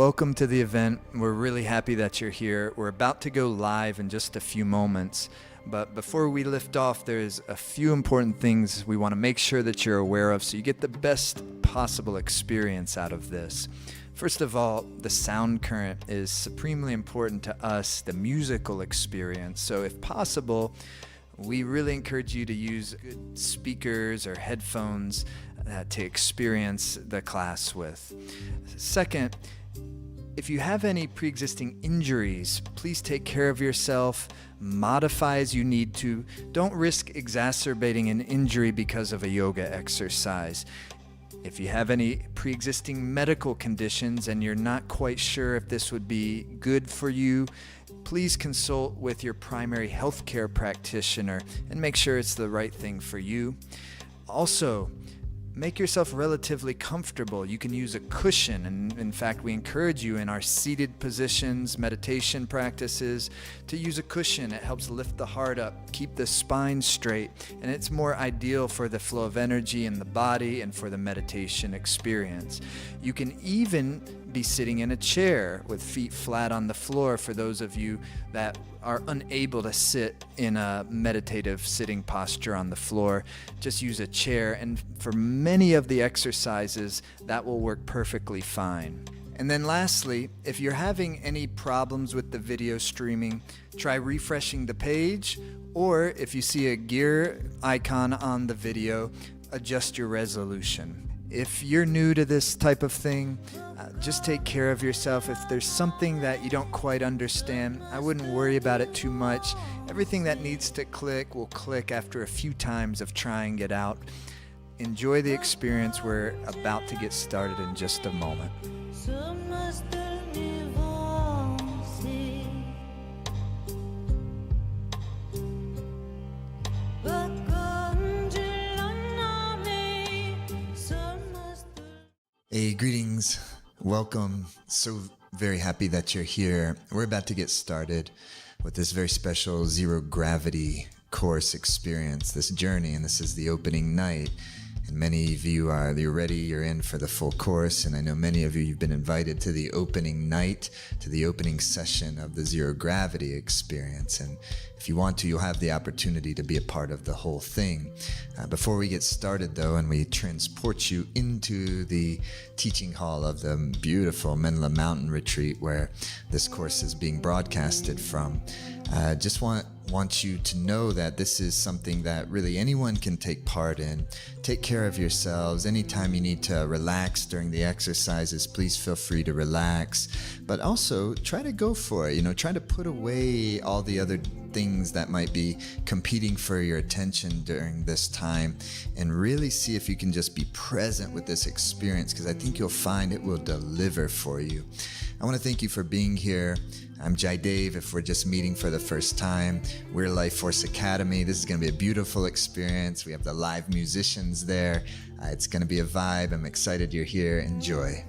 welcome to the event. We're really happy that you're here. We're about to go live in just a few moments, but before we lift off, there's a few important things we want to make sure that you're aware of so you get the best possible experience out of this. First of all, the sound current is supremely important to us, the musical experience. So if possible, we really encourage you to use good speakers or headphones to experience the class with. Second, if you have any pre-existing injuries, please take care of yourself, modify as you need to. Don't risk exacerbating an injury because of a yoga exercise. If you have any pre-existing medical conditions and you're not quite sure if this would be good for you, please consult with your primary healthcare practitioner and make sure it's the right thing for you. Also, make yourself relatively comfortable. You can use a cushion, and in fact, we encourage you in our seated positions, meditation practices, to use a cushion. It helps lift the heart up, keep the spine straight, and it's more ideal for the flow of energy in the body and for the meditation experience. You can even be sitting in a chair with feet flat on the floor for those of you that are unable to sit in a meditative sitting posture on the floor. Just use a chair, and for many of the exercises, that will work perfectly fine. And then lastly, if you're having any problems with the video streaming, try refreshing the page, or if you see a gear icon on the video, adjust your resolution. If you're new to this type of thing, just take care of yourself. If there's something that you don't quite understand, I wouldn't worry about it too much. Everything that needs to click will click after a few times of trying it out. Enjoy the experience. We're about to get started in just a moment. Hey, greetings. Welcome. So very happy that you're here. We're about to get started with this very special zero gravity course experience, this journey, and this is the opening night. And many of you you're ready, you're in for the full course, and I know many of you, you've been invited to the opening night, to the opening session of the zero gravity experience. And if you want to, you'll have the opportunity to be a part of the whole thing. Before we get started though, and we transport you into the teaching hall of the beautiful Menla Mountain Retreat where this course is being broadcasted from, just want you to know that this is something that really anyone can take part in. Take care of yourselves. Anytime you need to relax during the exercises, please feel free to relax. But also try to go for it. Try to put away all the other things that might be competing for your attention during this time and really see if you can just be present with this experience, because I think you'll find it will deliver for you. I want to thank you for being here. I'm Jai Dave. If we're just meeting for the first time, we're Life Force Academy. This is going to be a beautiful experience. We have the live musicians there. It's going to be a vibe. I'm excited you're here. Enjoy.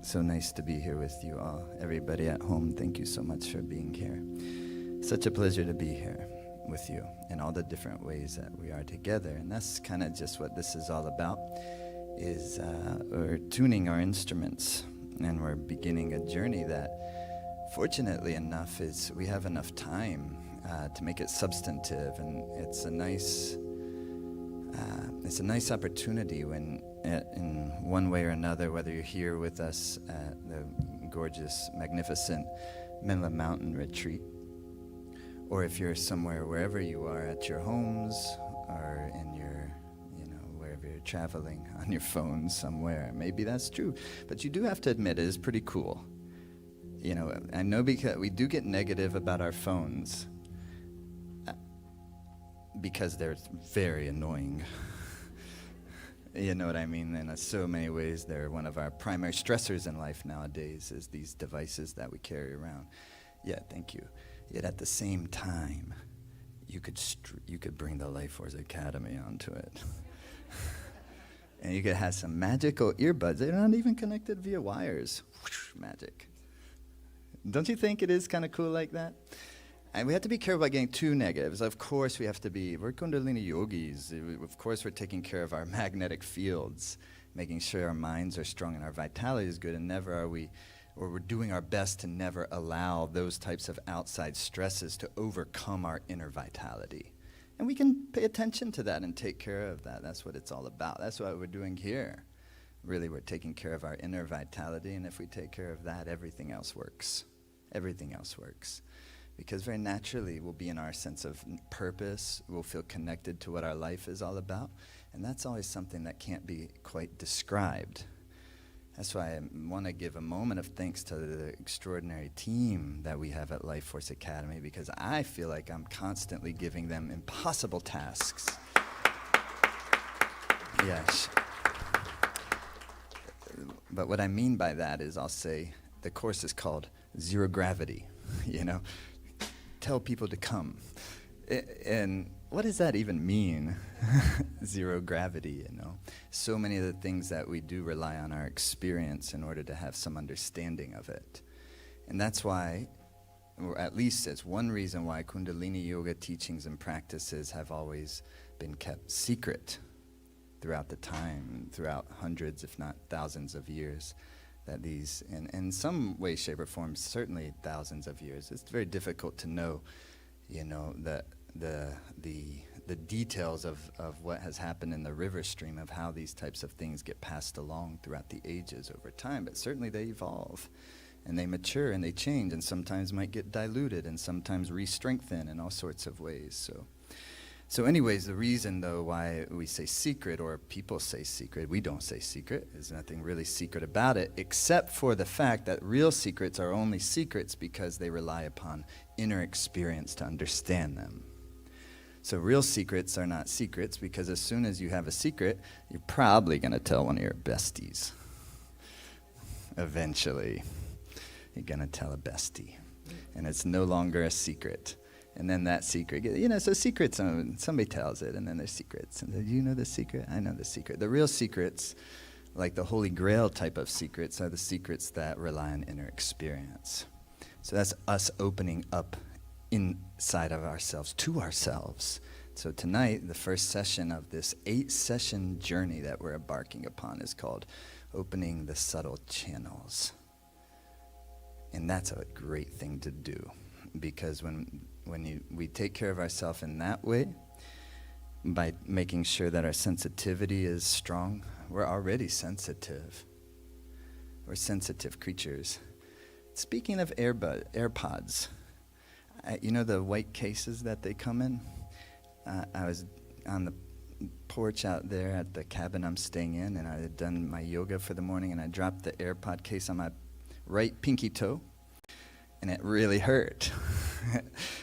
So nice to be here with you all. Everybody at home, thank you so much for being here. Such a pleasure to be here with you in all the different ways that we are together. And that's kind of just what this is all about, is we're tuning our instruments, and we're beginning a journey that, fortunately enough, is we have enough time to make it substantive. And it's a nice opportunity when, in one way or another, whether you're here with us at the gorgeous, magnificent Menla Mountain Retreat, or if you're somewhere, wherever you are, at your homes or in your, wherever you're traveling on your phone somewhere. Maybe that's true. But you do have to admit, it is pretty cool. I know because we do get negative about our phones because they're very annoying. You know what I mean? In so many ways, they're one of our primary stressors in life nowadays, is these devices that we carry around. Yeah, thank you. Yet at the same time, you could bring the Life Force Academy onto it. And you could have some magical earbuds. They're not even connected via wires. Whoosh, magic. Don't you think it is kind of cool like that? And we have to be careful about getting too negatives. Of course, we're Kundalini yogis. Of course, we're taking care of our magnetic fields, making sure our minds are strong and our vitality is good, and we're doing our best to never allow those types of outside stresses to overcome our inner vitality. And we can pay attention to that and take care of that. That's what it's all about. That's what we're doing here. Really, we're taking care of our inner vitality, and if we take care of that, everything else works. Everything else works. Because very naturally, we'll be in our sense of purpose. We'll feel connected to what our life is all about. And that's always something that can't be quite described. That's why I want to give a moment of thanks to the extraordinary team that we have at Life Force Academy, because I feel like I'm constantly giving them impossible tasks. Yes. But what I mean by that is, I'll say the course is called Zero Gravity, Tell people to come. And what does that even mean? Zero gravity, So many of the things that we do rely on our experience in order to have some understanding of it. And that's why, or at least it's one reason why Kundalini Yoga teachings and practices have always been kept secret throughout the time, throughout hundreds, if not thousands of years. That these, in some way, shape, or form, certainly thousands of years. It's very difficult to know, the details of what has happened in the river stream, of how these types of things get passed along throughout the ages over time. But certainly they evolve, and they mature, and they change, and sometimes might get diluted, and sometimes re-strengthen in all sorts of ways. So anyways, the reason, though, why we say secret, or people say secret, we don't say secret. There's nothing really secret about it, except for the fact that real secrets are only secrets because they rely upon inner experience to understand them. So real secrets are not secrets, because as soon as you have a secret, you're probably going to tell one of your besties. Eventually, you're going to tell a bestie. And it's no longer a secret. And then that secret, so secrets, somebody tells it, and then there's secrets. And do you know the secret? I know the secret. The real secrets, like the Holy Grail type of secrets, are the secrets that rely on inner experience. So that's us opening up inside of ourselves, to ourselves. So tonight, the first session of this 8-session journey that we're embarking upon is called Opening the Subtle Channels. And that's a great thing to do, because when we take care of ourselves in that way, by making sure that our sensitivity is strong, we're already sensitive. We're sensitive creatures. Speaking of AirPods, you know the white cases that they come in? I was on the porch out there at the cabin I'm staying in, and I had done my yoga for the morning, and I dropped the AirPod case on my right pinky toe, and it really hurt. I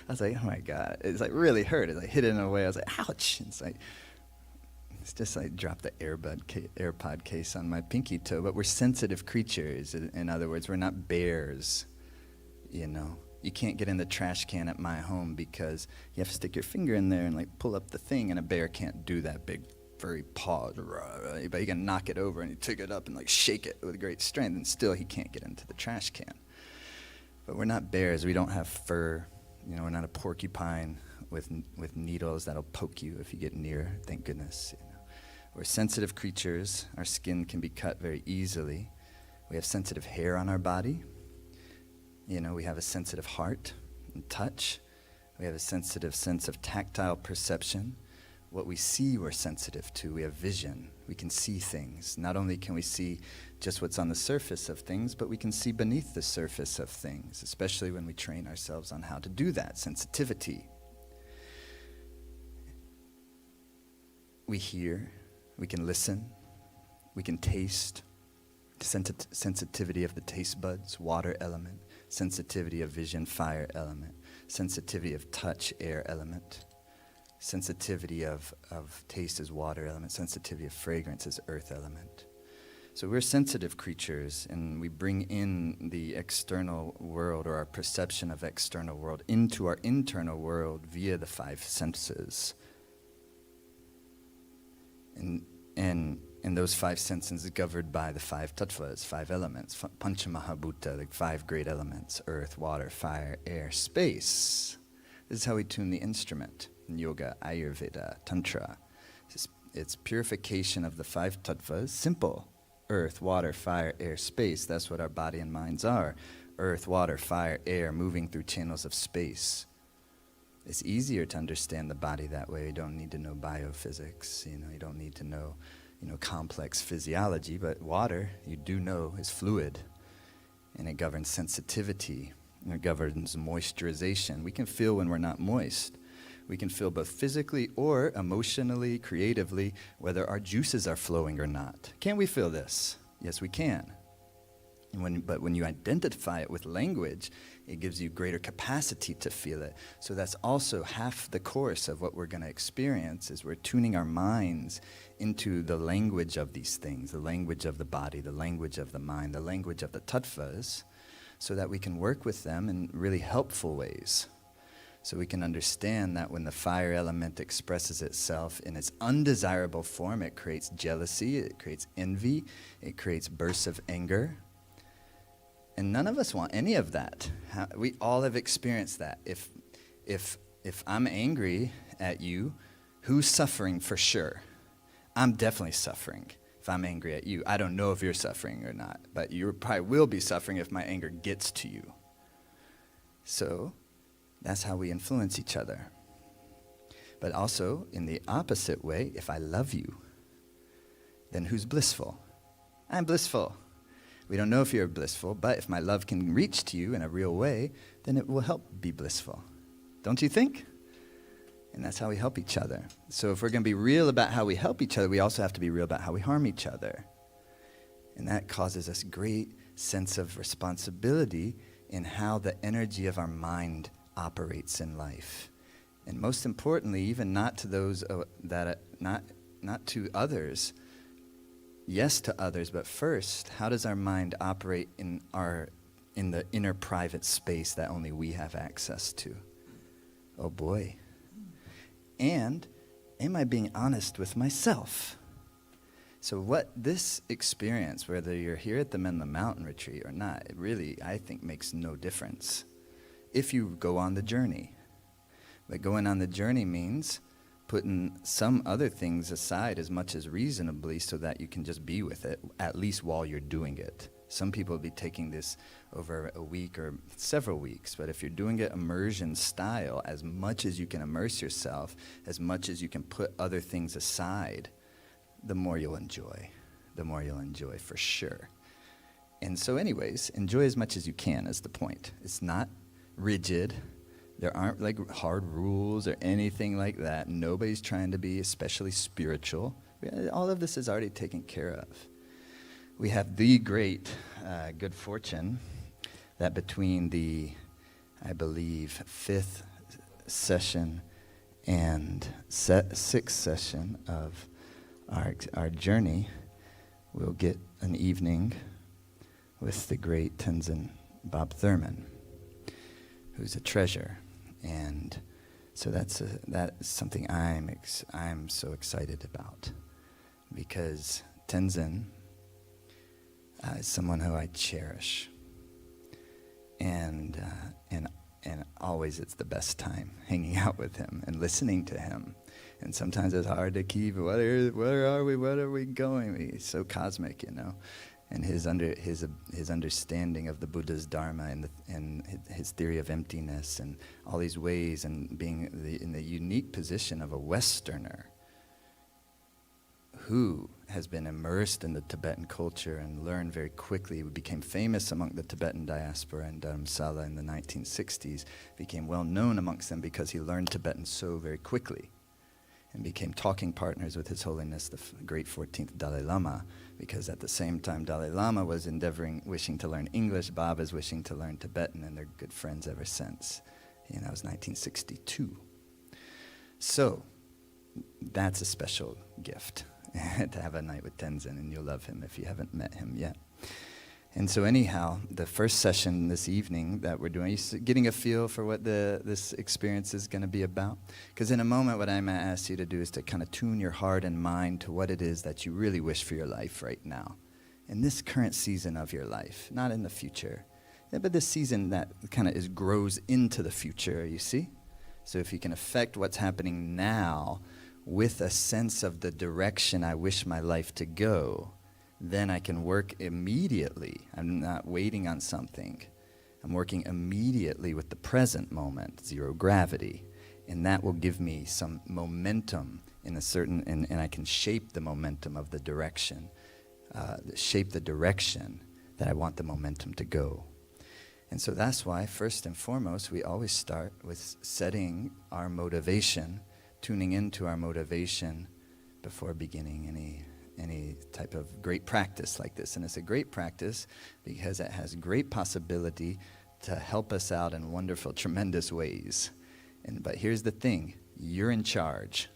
was like, oh my God, it's like really hurt. It's like hit it in a way. I was like, ouch. It's just like drop the AirPod case on my pinky toe. But we're sensitive creatures. In other words, we're not bears, you know. You can't get in the trash can at my home because you have to stick your finger in there and like pull up the thing, and a bear can't do that big furry paw. But you can knock it over and you take it up and like shake it with great strength, and still he can't get into the trash can. But we're not bears. We don't have fur. You know, we're not a porcupine with needles that'll poke you if you get near. Thank goodness. You know. We're sensitive creatures. Our skin can be cut very easily. We have sensitive hair on our body. You know, we have a sensitive heart and touch. We have a sensitive sense of tactile perception. What we see, we're sensitive to. We have vision. We can see things. Not only can we see just what's on the surface of things, but we can see beneath the surface of things, especially when we train ourselves on how to do that, sensitivity. We hear. We can listen. We can taste. Sensitivity of the taste buds, water element. Sensitivity of vision, fire element. Sensitivity of touch, air element. Sensitivity of taste is water element. Sensitivity of fragrance is earth element. So we're sensitive creatures, and we bring in the external world, or our perception of external world, into our internal world via the 5 senses. And those 5 senses are governed by the 5 tattvas, 5 elements, Panchamahabhuta, the 5 great elements: earth, water, fire, air, space. This is how we tune the instrument in yoga, Ayurveda, Tantra. It's purification of the 5 tattvas, simple. Earth, water, fire, air, space. That's what our body and minds are. Earth, water, fire, air, moving through channels of space. It's easier to understand the body that way. You don't need to know biophysics. You don't need to know complex physiology, but water, you do know, is fluid, and it governs sensitivity, and it governs moisturization. We can feel when we're not moist. We can feel both physically or emotionally, creatively, whether our juices are flowing or not. Can't we feel this? Yes, we can. But when you identify it with language, it gives you greater capacity to feel it. So that's also half the course of what we're going to experience, is we're tuning our minds into the language of these things, the language of the body, the language of the mind, the language of the tattvas, so that we can work with them in really helpful ways. So we can understand that when the fire element expresses itself in its undesirable form, it creates jealousy, it creates envy, it creates bursts of anger. And none of us want any of that. We all have experienced that. If I'm angry at you, who's suffering for sure? I'm definitely suffering if I'm angry at you. I don't know if you're suffering or not, but you probably will be suffering if my anger gets to you. So that's how we influence each other. But also, in the opposite way, if I love you, then who's blissful? I'm blissful. We don't know if you're blissful, but if my love can reach to you in a real way, then it will help be blissful. Don't you think? And that's how we help each other. So if we're going to be real about how we help each other, we also have to be real about how we harm each other. And that causes us great sense of responsibility in how the energy of our mind operates in life. And most importantly, even not to those not to others. Yes to others, but first, how does our mind operate in the inner private space that only we have access to? Oh boy. And am I being honest with myself? So what this experience, whether you're here at the Men on the Mountain retreat or not, it really, I think, makes no difference if you go on the journey. But going on the journey means putting some other things aside as much as reasonably so that you can just be with it, at least while you're doing it. Some people will be taking this over a week or several weeks, but if you're doing it immersion style, as much as you can immerse yourself, as much as you can put other things aside, the more you'll enjoy. The more you'll enjoy for sure. And so anyways, enjoy as much as you can is the point. It's not rigid. There aren't like hard rules or anything like that. Nobody's trying to be especially spiritual. All of this is already taken care of. We have the great good fortune that between the, I believe, 5th session and 6th session of our journey, we'll get an evening with the great Tenzin Bob Thurman, who's a treasure. And so that is something I'm so excited about, because Tenzin is someone who I cherish, and always it's the best time hanging out with him and listening to him. And sometimes it's hard to keep. Where are we? Where are we going? He's so cosmic, you know. And his understanding of the Buddha's Dharma and his theory of emptiness and all these ways, and being in the unique position of a Westerner who has been immersed in the Tibetan culture and learned very quickly. He became famous among the Tibetan diaspora in Dharamsala in the 1960s, became well known amongst them because he learned Tibetan so very quickly, and became talking partners with His Holiness the great 14th Dalai Lama, because at the same time Dalai Lama was wishing to learn English, Baba is wishing to learn Tibetan, and they're good friends ever since. You know, it was 1962. So, that's a special gift, to have a night with Tenzin, and you'll love him if you haven't met him yet. And so anyhow, the first session this evening that we're doing, you're getting a feel for what this experience is going to be about? Because in a moment, what I'm going to ask you to do is to kind of tune your heart and mind to what it is that you really wish for your life right now, in this current season of your life, not in the future. Yeah, but this season that kind of grows into the future, you see? So if you can affect what's happening now with a sense of the direction I wish my life to go, then I can work immediately. I'm not waiting on something. I'm working immediately with the present moment, zero gravity. And that will give me some momentum in a certain, and I can shape the momentum of the direction, shape the direction that I want the momentum to go. And so that's why, first and foremost, we always start with setting our motivation, tuning into our motivation before beginning any type of great practice like this. And it's a great practice because it has great possibility to help us out in wonderful, tremendous ways. But here's the thing, you're in charge.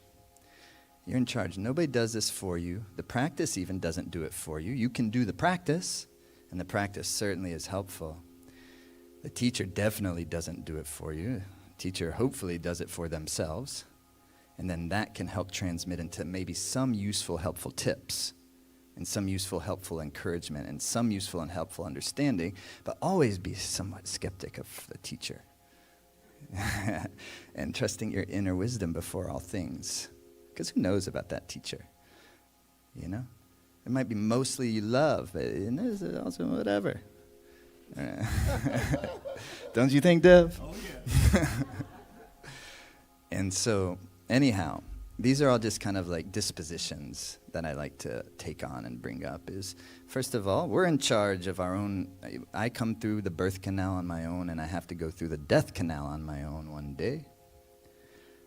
You're in charge. Nobody does this for you. The practice even doesn't do it for you. You can do the practice, and the practice certainly is helpful. The teacher definitely doesn't do it for you. The teacher hopefully does it for themselves. And then that can help transmit into maybe some useful, helpful tips, and some useful, helpful encouragement, and some useful and helpful understanding, but always be somewhat skeptic of the teacher. And trusting your inner wisdom before all things. Because who knows about that teacher? You know? It might be mostly love, but there's also whatever. Don't you think, Dev? Oh, yeah. And so, anyhow, these are all just kind of like dispositions that I like to take on and bring up. Is, first of all, we're in charge of our own. I come through the birth canal on my own, and I have to go through the death canal on my own one day.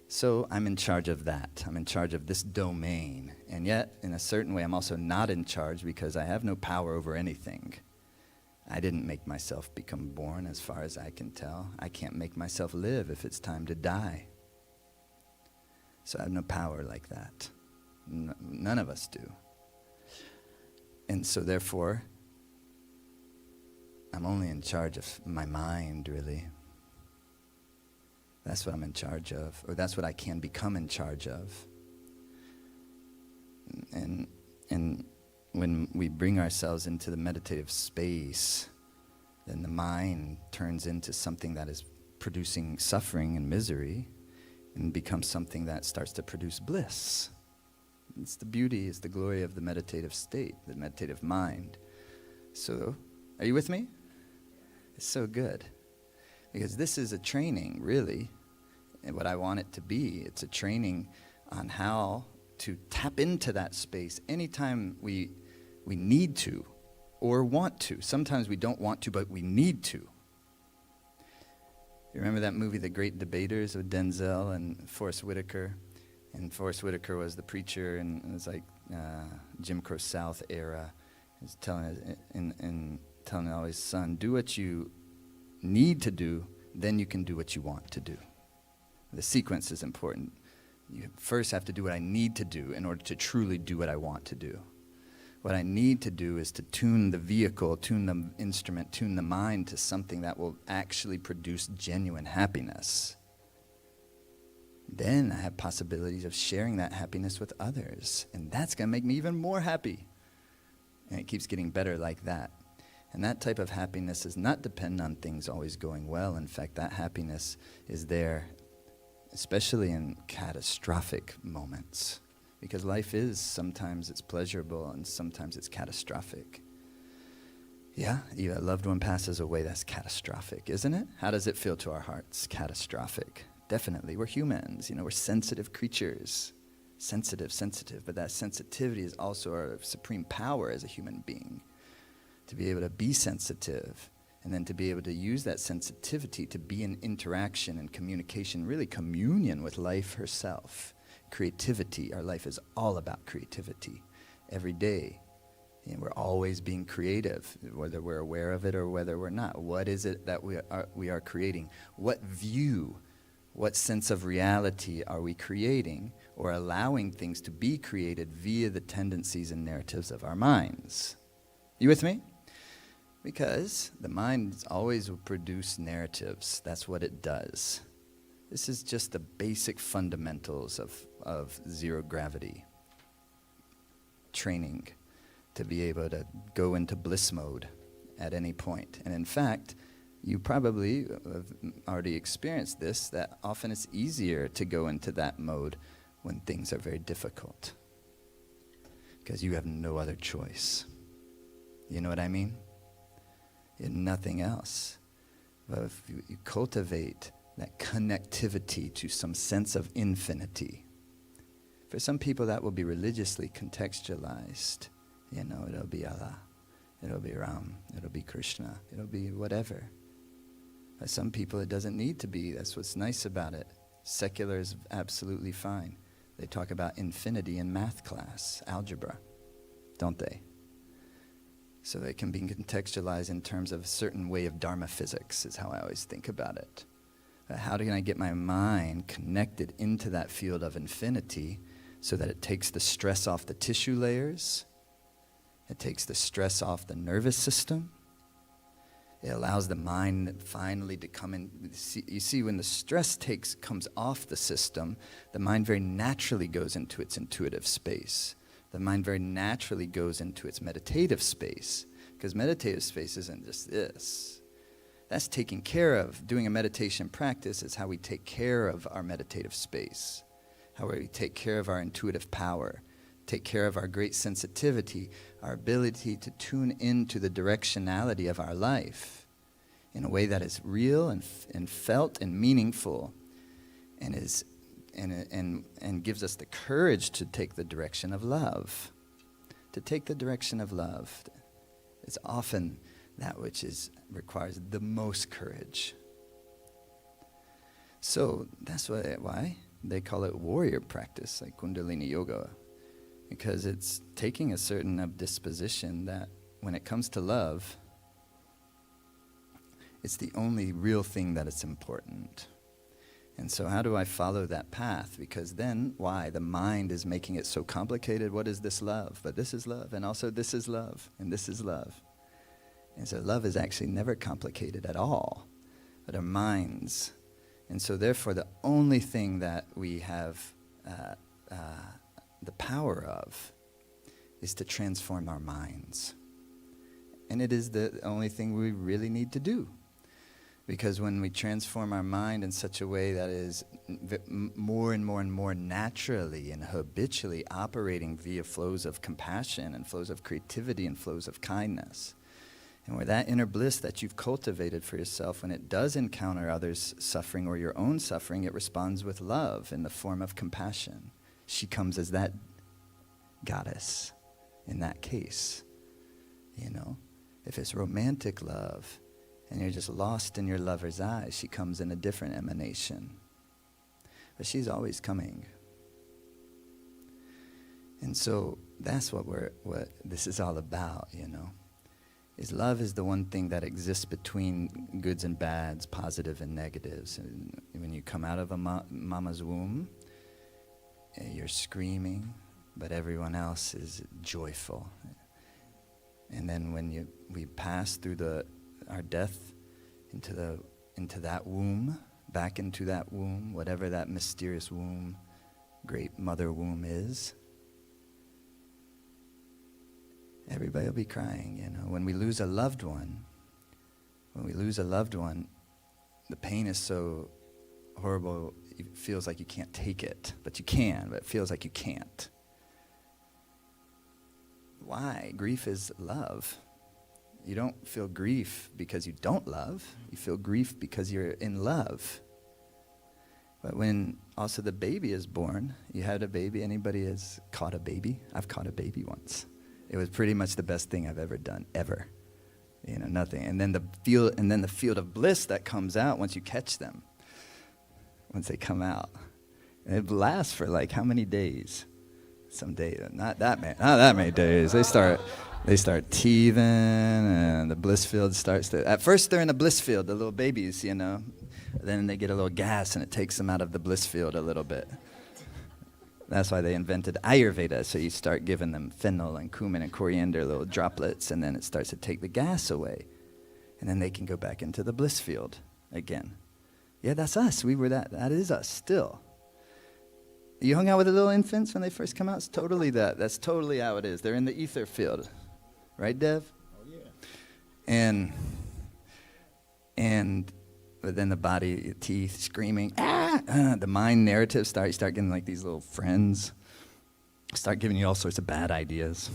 So I'm in charge of that. I'm in charge of this domain. And yet, in a certain way, I'm also not in charge because I have no power over anything. I didn't make myself become born, as far as I can tell. I can't make myself live if it's time to die. So I have no power like that. None of us do. And so therefore, I'm only in charge of my mind, really. That's what I'm in charge of, or that's what I can become in charge of. And when we bring ourselves into the meditative space, then the mind turns into something that is producing suffering and misery and becomes something that starts to produce bliss. It's the beauty, it's the glory of the meditative state, the meditative mind. So, are you with me? It's so good. Because this is a training, really. And what I want it to be, it's a training on how to tap into that space anytime we need to or want to. Sometimes we don't want to, but we need to. You remember that movie, The Great Debaters, with Denzel and Forrest Whitaker? And Forrest Whitaker was the preacher, and it was like Jim Crow South era. He's telling all his son, do what you need to do, then you can do what you want to do. The sequence is important. You first have to do what I need to do in order to truly do what I want to do. What I need to do is to tune the vehicle, tune the instrument, tune the mind to something that will actually produce genuine happiness. Then I have possibilities of sharing that happiness with others. And that's going to make me even more happy. And it keeps getting better like that. And that type of happiness does not depend on things always going well. In fact, that happiness is there, especially in catastrophic moments. Because life is, sometimes it's pleasurable and sometimes it's catastrophic. Yeah, a loved one passes away, that's catastrophic, isn't it? How does it feel to our hearts? Catastrophic. Definitely, we're humans, we're sensitive creatures. Sensitive, but that sensitivity is also our supreme power as a human being. To be able to be sensitive, and then to be able to use that sensitivity to be in interaction and communication, really communion with life herself. Creativity, our life is all about creativity. Every day, we're always being creative, whether we're aware of it or whether we're not. What is it that we are creating? What view, what sense of reality are we creating or allowing things to be created via the tendencies and narratives of our minds? You with me? Because the mind always will produce narratives. That's what it does. This is just the basic fundamentals of zero gravity training to be able to go into bliss mode at any point. And in fact, you probably have already experienced this, that often it's easier to go into that mode when things are very difficult. Because you have no other choice. You know what I mean? In nothing else. But if you cultivate that connectivity to some sense of infinity. For some people that will be religiously contextualized. It'll be Allah, it'll be Ram, it'll be Krishna, it'll be whatever. For some people it doesn't need to be. That's what's nice about it. Secular is absolutely fine. They talk about infinity in math class, algebra, don't they? So they can be contextualized in terms of a certain way of Dharma physics is how I always think about it. How can I get my mind connected into that field of infinity so that it takes the stress off the tissue layers, it takes the stress off the nervous system, it allows the mind finally to come in. You see, when the stress comes off the system, the mind very naturally goes into its intuitive space. The mind very naturally goes into its meditative space, because meditative space isn't just this. That's taking care of. Doing a meditation practice is how we take care of our meditative space, how we take care of our intuitive power, take care of our great sensitivity, our ability to tune into the directionality of our life in a way that is real and felt and meaningful, and gives us the courage to take the direction of love. To take the direction of love is often that which requires the most courage. So that's why they call it warrior practice, like Kundalini Yoga, because it's taking a certain disposition that when it comes to love, it's the only real thing that is important. And so how do I follow that path? Because then, why? The mind is making it so complicated. What is this love? But this is love, and also this is love, and this is love. And so love is actually never complicated at all, but our minds. And so therefore, the only thing that we have the power of is to transform our minds. And it is the only thing we really need to do. Because when we transform our mind in such a way that is more and more and more naturally and habitually operating via flows of compassion and flows of creativity and flows of kindness, and where that inner bliss that you've cultivated for yourself, when it does encounter others' suffering or your own suffering, it responds with love in the form of compassion. She comes as that goddess in that case. You know, if it's romantic love, and you're just lost in your lover's eyes, she comes in a different emanation. But she's always coming. And so that's what this is all about, you know. Is love is the one thing that exists between goods and bads, positive and negatives. And when you come out of a mama's womb, you're screaming, but everyone else is joyful. And then when we pass through our death into that womb, back into that womb, whatever that mysterious womb, great mother womb is, everybody will be crying, you know. When we lose a loved one, the pain is so horrible, it feels like you can't take it. But you can, but it feels like you can't. Why? Grief is love. You don't feel grief because you don't love. You feel grief because you're in love. But when also the baby is born, you had a baby. Anybody has caught a baby? I've caught a baby once. It was pretty much the best thing I've ever done, ever. You know, nothing. And then the field of bliss that comes out once you catch them, once they come out. And it lasts for like how many days? Some days, not that many days. They start teething, and the bliss field starts to. At first, they're in the bliss field, the little babies, you know. Then they get a little gas, and it takes them out of the bliss field a little bit. That's why they invented Ayurveda. So you start giving them fennel and cumin and coriander, little droplets, and then it starts to take the gas away, and then they can go back into the bliss field again. Yeah, that's us. We were that. That is us still. You hung out with the little infants when they first come out? It's totally that. That's totally how it is. They're in the ether field. Right, Dev? Oh, yeah. But then the body, teeth, screaming, the mind narrative you start getting like these little friends, start giving you all sorts of bad ideas.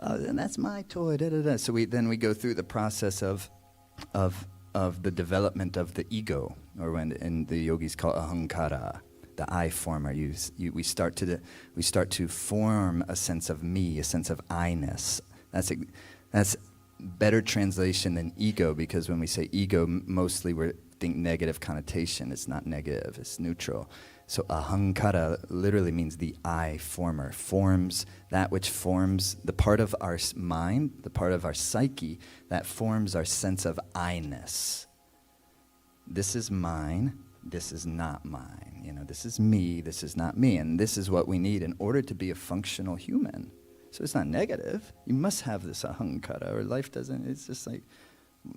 And that's my toy, da-da-da. So we go through the process of the development of the ego, or when in the yogis call it ahankara, the I former. We start to form a sense of me, a sense of I-ness. That's better translation than ego, because when we say ego, mostly we think negative connotation. It's not negative, it's neutral. So ahankara literally means the I former, forms that which forms the part of our mind, the part of our psyche that forms our sense of I-ness. This is mine, this is not mine. You know, this is me, this is not me. And this is what we need in order to be a functional human. So it's not negative. You must have this ahankara, or life doesn't. It's just like,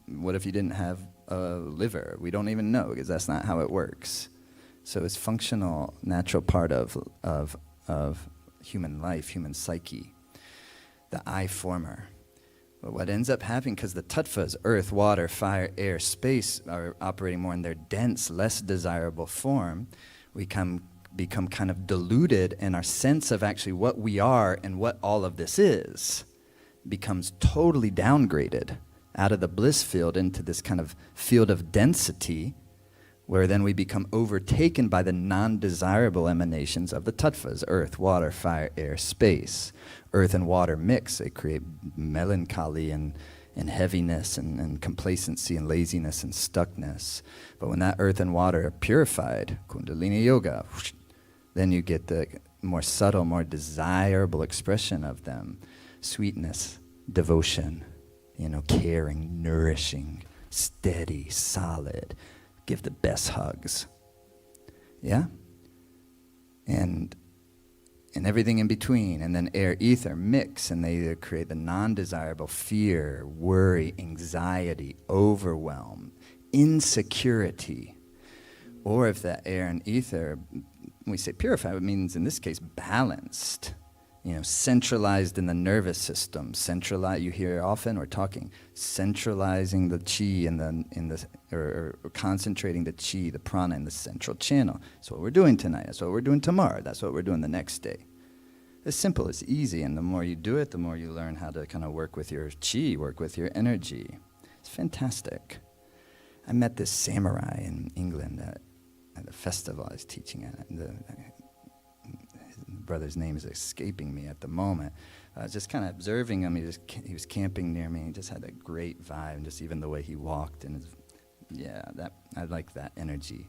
what if you didn't have a liver? We don't even know, because that's not how it works. So it's functional, natural part of human life, human psyche, the I former. But what ends up happening, because the tattvas, earth, water, fire, air, space, are operating more in their dense, less desirable form, we become kind of diluted, and our sense of actually what we are and what all of this is becomes totally downgraded out of the bliss field into this kind of field of density, where then we become overtaken by the non-desirable emanations of the tattvas, earth, water, fire, air, space. Earth and water mix, they create melancholy and heaviness and complacency and laziness and stuckness. But when that earth and water are purified, Kundalini Yoga, then you get the more subtle, more desirable expression of them. Sweetness, devotion, caring, nourishing, steady, solid, give the best hugs. Yeah? And everything in between, and then air, ether mix, and they either create the non-desirable fear, worry, anxiety, overwhelm, insecurity. Or if that air and ether, when we say purified, it means in this case balanced, centralized in the nervous system. You hear often we're talking centralizing the chi or concentrating the chi, the prana in the central channel. That's what we're doing tonight. That's what we're doing tomorrow. That's what we're doing the next day. It's simple, it's easy, and the more you do it, the more you learn how to kind of work with your chi, work with your energy. It's fantastic. I met this samurai in England at the festival I was teaching at. His brother's name is escaping me at the moment. I was just kind of observing him. He was camping near me. He just had a great vibe, and just even the way he walked. And I like that energy.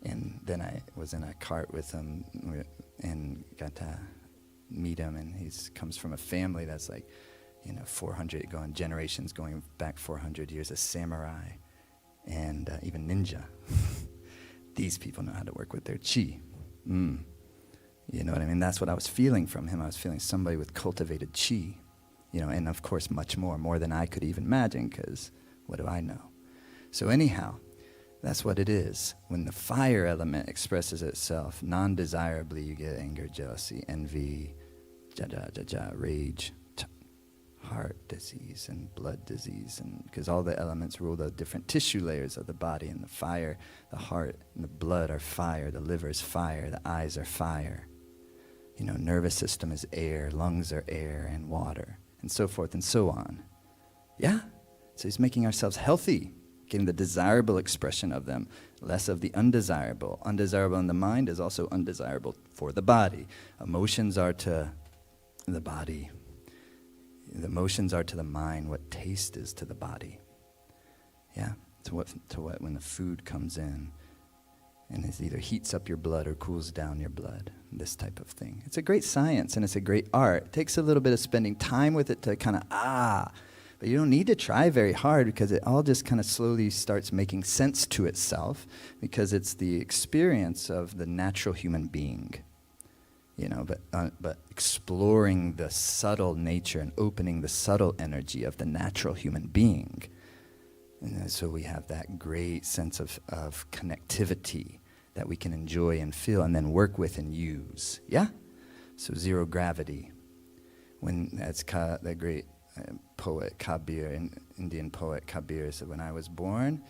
And then I was in a cart with him and got to meet him. And he comes from a family that's 400 generations going back 400 years, a samurai and even ninja. These people know how to work with their chi. You know what I mean? That's what I was feeling from him. I was feeling somebody with cultivated chi, and of course much more than I could even imagine, because what do I know? So anyhow, that's what it is. When the fire element expresses itself, non-desirably you get anger, jealousy, envy, rage, heart disease and blood disease, and because all the elements rule the different tissue layers of the body, and the fire, the heart and the blood are fire, the liver is fire, the eyes are fire. Nervous system is air, lungs are air and water, and so forth and so on. Yeah? So he's making ourselves healthy, getting the desirable expression of them, less of the undesirable. Undesirable in the mind is also undesirable for the body. Emotions are to the body. The emotions are to the mind what taste is to the body. Yeah? To what when the food comes in, and it either heats up your blood or cools down your blood, this type of thing. It's a great science and it's a great art. It takes a little bit of spending time with it to kind of, but you don't need to try very hard, because it all just kind of slowly starts making sense to itself, because it's the experience of the natural human being. But exploring the subtle nature and opening the subtle energy of the natural human being. And so we have that great sense of connectivity that we can enjoy and feel and then work with and use. Yeah? So zero gravity. When that's the great poet Kabir, Indian poet Kabir, said, when I was born,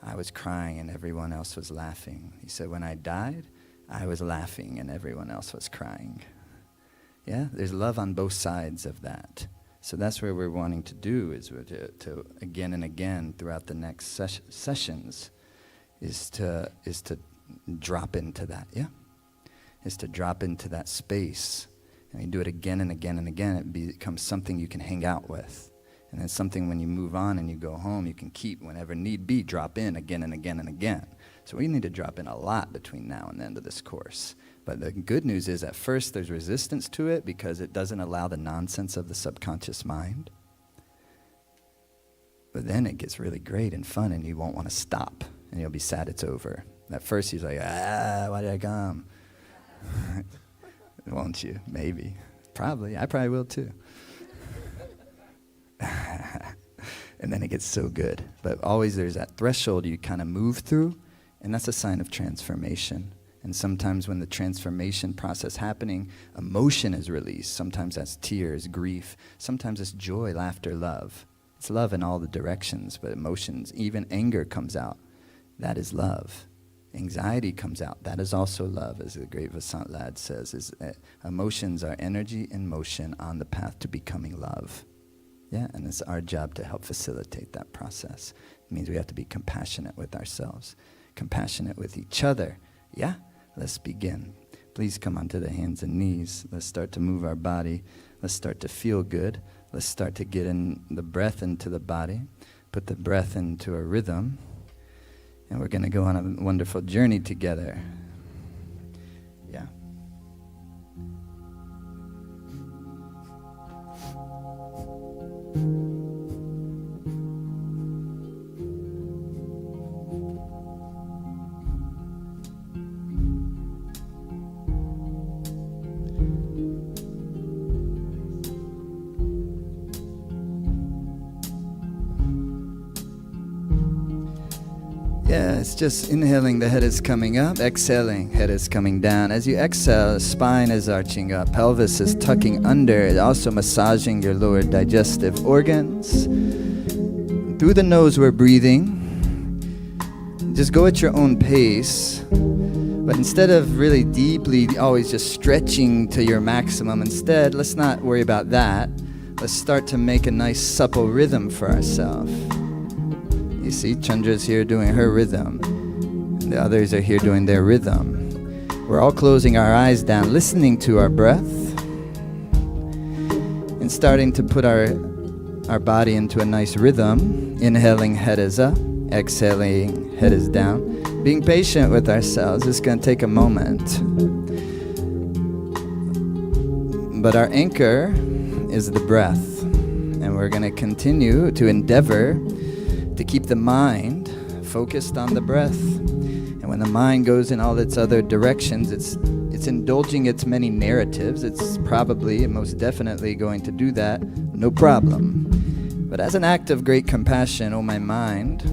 I was crying and everyone else was laughing. He said, when I died, I was laughing and everyone else was crying. Yeah? There's love on both sides of that. So that's where we're wanting to do, is to again and again throughout the next sessions, is to drop into that, yeah? Is to drop into that space. And you do it again and again and again, it becomes something you can hang out with. And then something when you move on and you go home, you can keep whenever need be, drop in again and again and again. So we need to drop in a lot between now and the end of this course. But the good news is, at first there's resistance to it because it doesn't allow the nonsense of the subconscious mind. But then it gets really great and fun, and you won't want to stop, and you'll be sad it's over. At first he's like, why did I come? Won't you? Maybe. Probably. I probably will too. And then it gets so good. But always there's that threshold you kind of move through, and that's a sign of transformation. And sometimes when the transformation process happening, emotion is released. Sometimes that's tears, grief. Sometimes it's joy, laughter, love. It's love in all the directions, but emotions, even anger comes out. That is love. Anxiety comes out. That is also love, as the great Vasant Lad says. Emotions are energy in motion on the path to becoming love. Yeah, and it's our job to help facilitate that process. It means we have to be compassionate with ourselves, compassionate with each other. Yeah? Let's begin. Please come onto the hands and knees. Let's start to move our body. Let's start to feel good. Let's start to get in the breath into the body. Put the breath into a rhythm. And we're going to go on a wonderful journey together. Yeah. Yeah, it's just inhaling, the head is coming up. Exhaling, head is coming down. As you exhale, spine is arching up. Pelvis is tucking under, also massaging your lower digestive organs. Through the nose, we're breathing. Just go at your own pace. But instead of really deeply always just stretching to your maximum, instead, let's not worry about that. Let's start to make a nice supple rhythm for ourselves. You see, Chandra's here doing her rhythm. And the others are here doing their rhythm. We're all closing our eyes down, listening to our breath, and starting to put our body into a nice rhythm. Inhaling, head is up. Exhaling, head is down. Being patient with ourselves. It's going to take a moment. But our anchor is the breath. And we're going to continue to endeavor to keep the mind focused on the breath. And when the mind goes in all its other directions, it's indulging its many narratives. It's probably and most definitely going to do that, no problem. But as an act of great compassion, oh my mind,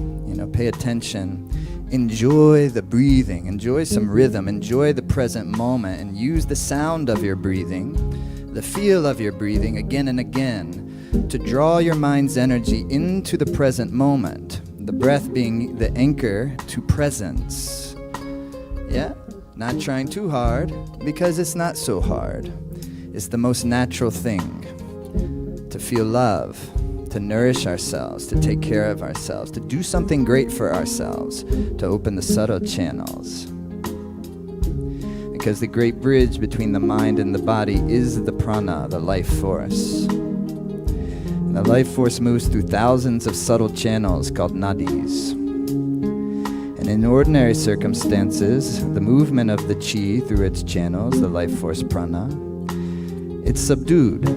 pay attention. Enjoy the breathing. Enjoy some rhythm. Enjoy the present moment and use the sound of your breathing, the feel of your breathing again and again to draw your mind's energy into the present moment. The breath being the anchor to presence. Yeah? Not trying too hard because it's not so hard. It's the most natural thing to feel love, to nourish ourselves, to take care of ourselves, to do something great for ourselves, to open the subtle channels. Because the great bridge between the mind and the body is the prana, the life force. And the life force moves through thousands of subtle channels called nadis. And in ordinary circumstances, the movement of the chi through its channels, the life force prana, it's subdued.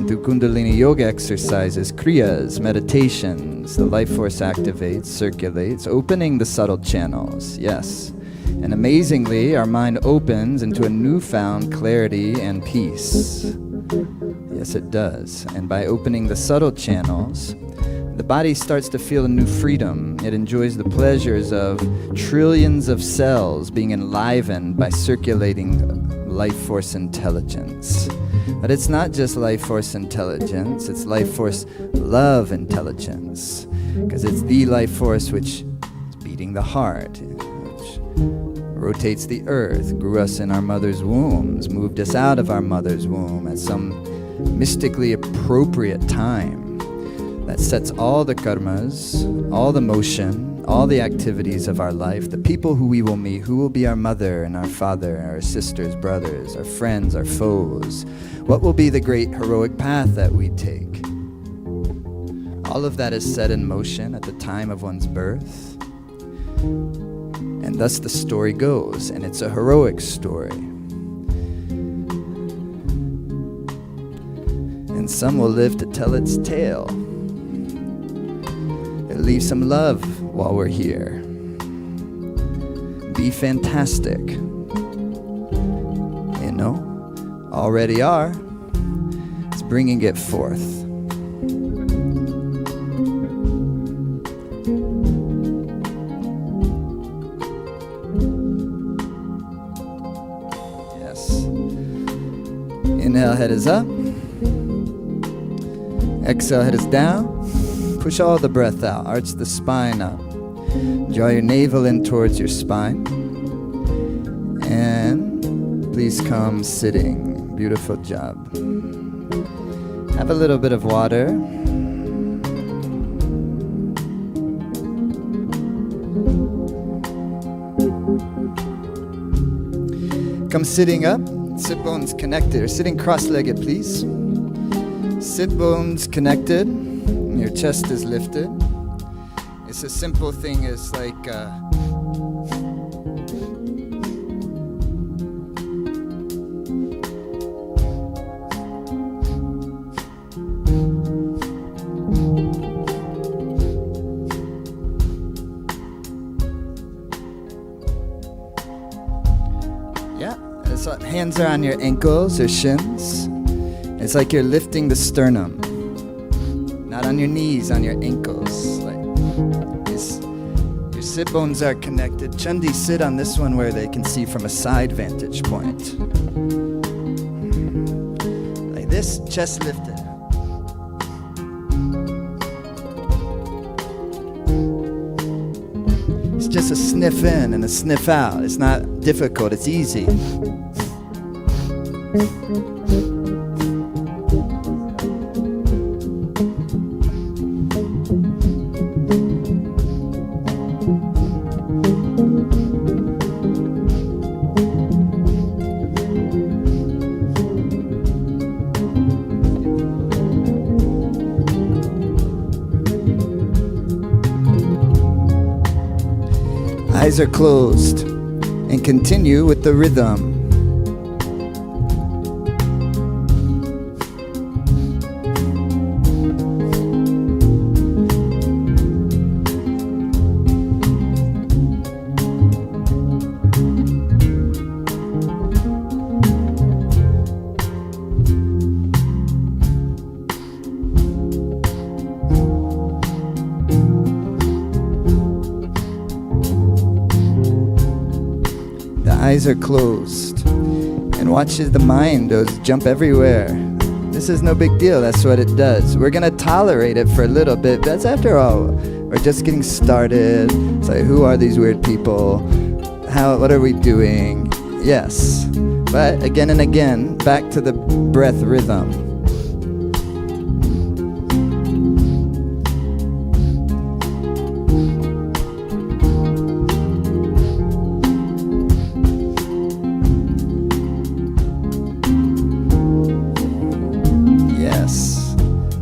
Through Kundalini yoga exercises, kriyas, meditations, the life force activates, circulates, opening the subtle channels, yes. And amazingly, our mind opens into a newfound clarity and peace. Yes, it does. And by opening the subtle channels, the body starts to feel a new freedom. It enjoys the pleasures of trillions of cells being enlivened by circulating life force intelligence. But it's not just life force intelligence, it's life force love intelligence. Because it's the life force which is beating the heart, which rotates the earth, grew us in our mother's wombs, moved us out of our mother's womb at some mystically appropriate time that sets all the karmas, all the motion, all the activities of our life, the people who we will meet, who will be our mother and our father, our sisters, brothers, our friends, our foes. What will be the great heroic path that we take? All of that is set in motion at the time of one's birth. And thus the story goes, and it's a heroic story. And some will live to tell its tale. Leave some love while we're here. Be fantastic. Already are. It's bringing it forth. Yes. Inhale, head is up. Exhale, head is down. Push all the breath out. Arch the spine up. Draw your navel in towards your spine. And please come sitting. Beautiful job. Have a little bit of water. Come sitting up. Sit bones connected. Or sitting cross-legged, please. Sit bones connected. Your chest is lifted. It's a simple thing. It's like so hands are on your ankles or shins. It's like you're lifting the sternum. Not on your knees, on your ankles. Like Sit bones are connected. Chandi, sit on this one where they can see from a side vantage point. Like this, chest lifted. It's just a sniff in and a sniff out. It's not difficult, it's easy. Eyes are closed and continue with the rhythm. Eyes are closed, and watch as the mind goes jump everywhere. This is no big deal, that's what it does. We're gonna tolerate it for a little bit. That's after all, we're just getting started. It's like, who are these weird people? What are we doing? Yes, but again and again, back to the breath rhythm.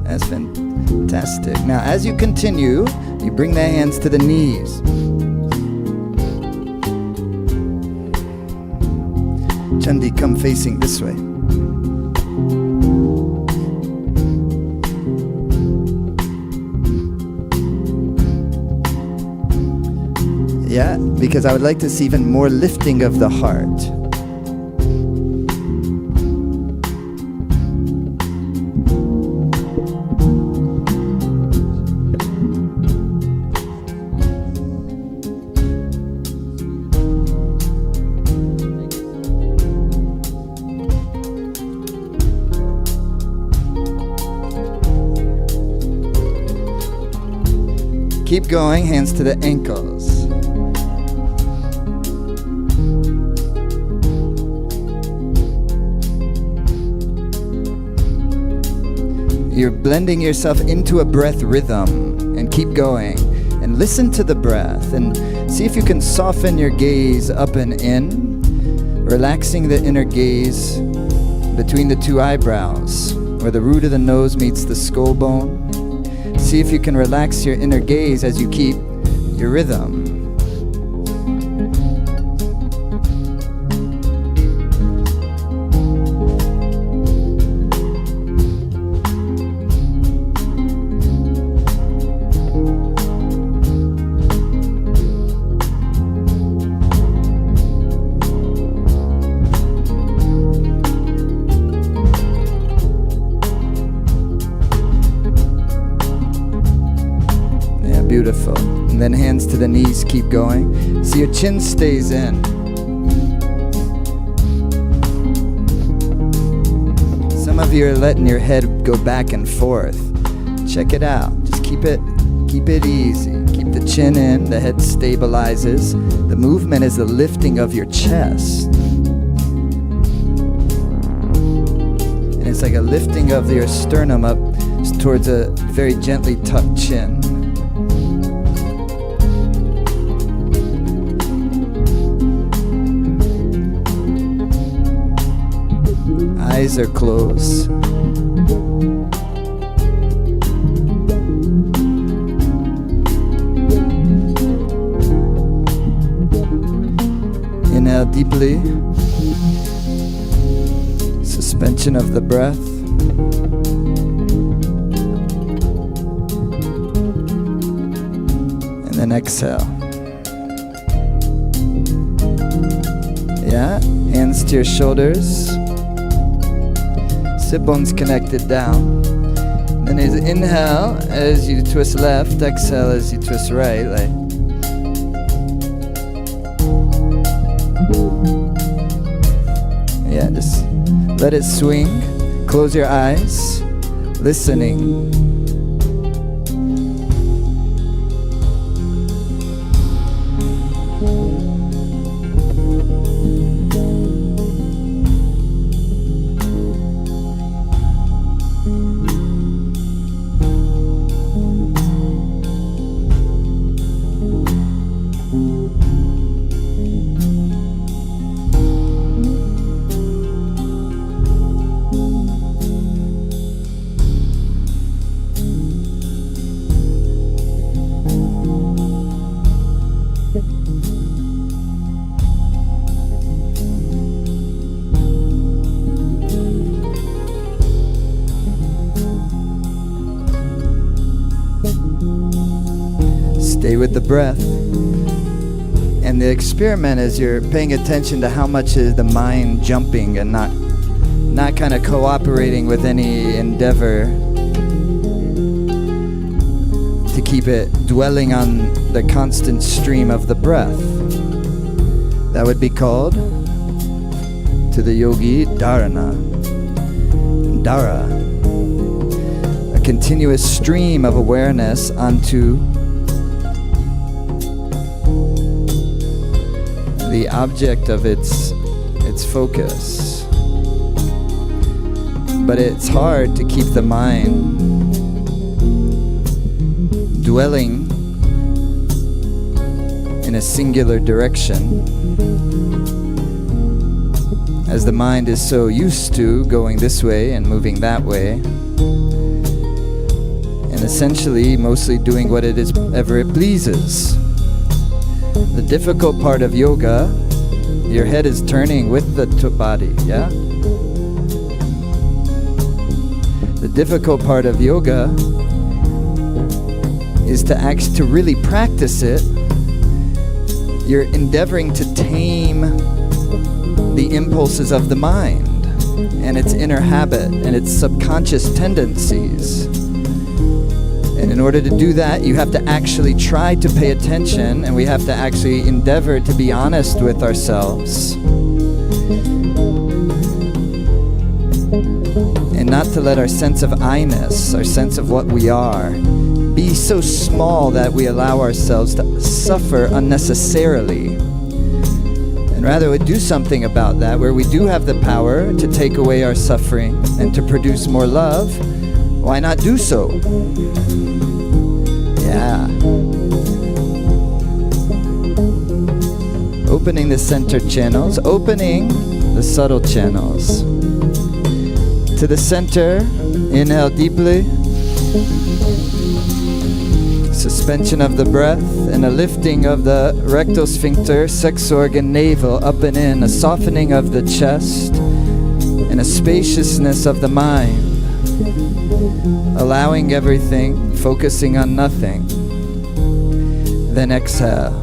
That's fantastic. Now, as you continue, you bring the hands to the knees. Chandi, come facing this way. Yeah, because I would like to see even more lifting of the heart. Keep going, hands to the ankles. You're blending yourself into a breath rhythm, and keep going. And listen to the breath, and see if you can soften your gaze up and in, relaxing the inner gaze between the two eyebrows, where the root of the nose meets the skull bone. See if you can relax your inner gaze as you keep your rhythm. Beautiful. And then hands to the knees, keep going. So your chin stays in. Some of you are letting your head go back and forth. Check it out. Just keep it easy. Keep the chin in, the head stabilizes. The movement is the lifting of your chest. And it's like a lifting of your sternum up towards a very gently tucked chin. Eyes are closed. Inhale deeply. Suspension of the breath. And then exhale. Yeah, hands to your shoulders. Sit bones connected down. Then inhale as you twist left, exhale as you twist right. Like Let it swing. Close your eyes, listening. Stay with the breath. And the experiment is you're paying attention to how much is the mind jumping and not kind of cooperating with any endeavor to keep it dwelling on the constant stream of the breath. That would be called, to the yogi, dharana. Dhara. A continuous stream of awareness onto the object of its focus. But it's hard to keep the mind dwelling in a singular direction, as the mind is so used to going this way and moving that way, and essentially mostly doing what it is ever it pleases. The difficult part of yoga, your head is turning with the body, yeah? The difficult part of yoga is to really practice it. You're endeavoring to tame the impulses of the mind and its inner habit and its subconscious tendencies. And in order to do that, you have to actually try to pay attention, and we have to actually endeavor to be honest with ourselves. And not to let our sense of I-ness, our sense of what we are, be so small that we allow ourselves to suffer unnecessarily. And rather we do something about that, where we do have the power to take away our suffering and to produce more love. Why not do so? Yeah. Opening the center channels, opening the subtle channels. To the center, inhale deeply. Suspension of the breath and a lifting of the rectal sphincter, sex organ, navel, up and in, a softening of the chest, and a spaciousness of the mind. Allowing everything, focusing on nothing. Then exhale.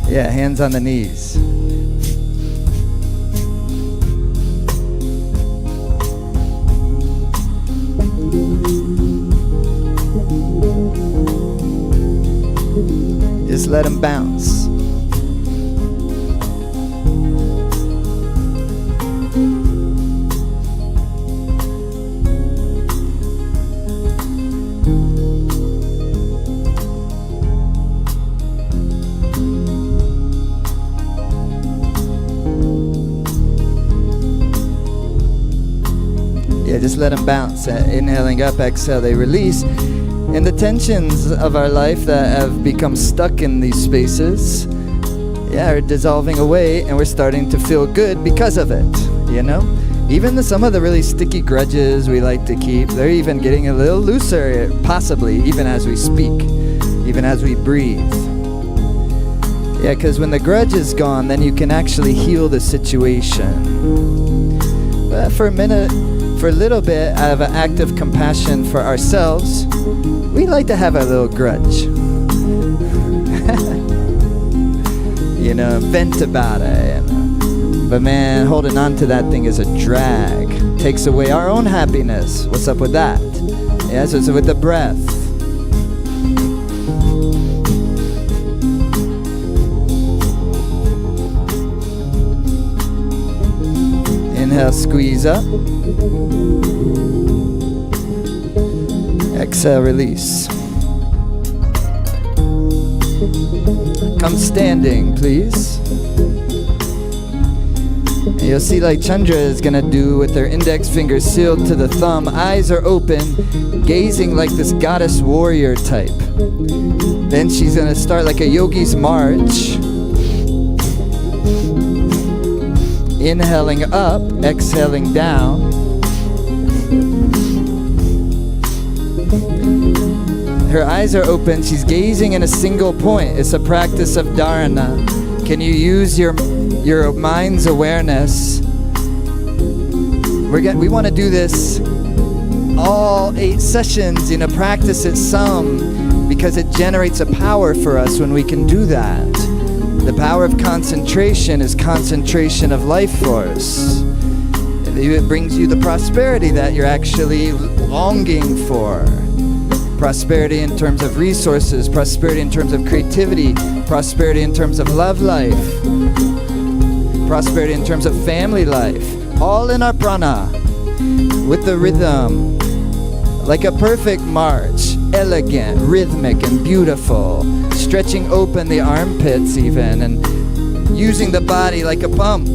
Yeah, hands on the knees. Just let them bounce. Just let them bounce. Inhaling up, exhale, they release. And the tensions of our life that have become stuck in these spaces, are dissolving away, and we're starting to feel good because of it, Even some of the really sticky grudges we like to keep, they're even getting a little looser, possibly, even as we speak, even as we breathe. Yeah, because when the grudge is gone, then you can actually heal the situation. But for a minute, for a little bit, out of an act of compassion for ourselves, we like to have a little grudge. Vent about it. But man, holding on to that thing is a drag. Takes away our own happiness. What's up with that? Yeah, so it's with the breath. squeeze up. Exhale, release. Come standing, please. And you'll see like Chandra is gonna do with her index finger sealed to the thumb. Eyes are open, gazing like this goddess warrior type. Then she's gonna start like a yogi's march. Inhaling up, exhaling down. Her eyes are open, she's gazing in a single point. It's a practice of dharana. Can you use your mind's awareness? We want to do this all 8 sessions, practice it some, because it generates a power for us when we can do that. The power of concentration is concentration of life force. It brings you the prosperity that you're actually longing for. Prosperity in terms of resources, prosperity in terms of creativity, prosperity in terms of love life, prosperity in terms of family life, all in our prana, with the rhythm, like a perfect march, elegant, rhythmic, and beautiful, stretching open the armpits even, and using the body like a pump,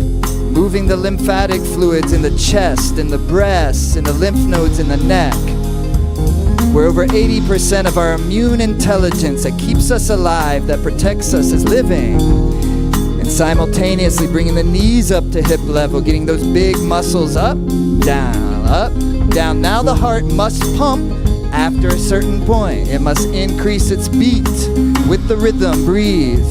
moving the lymphatic fluids in the chest, in the breasts, in the lymph nodes in the neck, where over 80% of our immune intelligence that keeps us alive, that protects us, is living. And simultaneously bringing the knees up to hip level, getting those big muscles up, down. Now the heart must pump after a certain point. It must increase its beat with the rhythm. Breathe.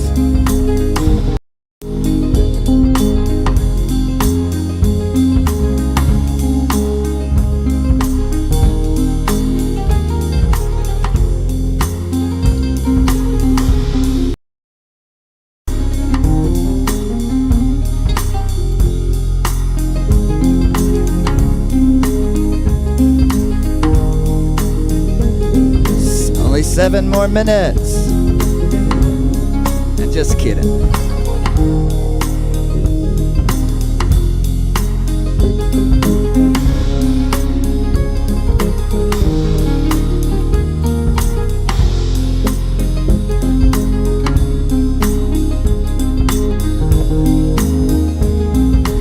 Only 7 more minutes. And just kidding.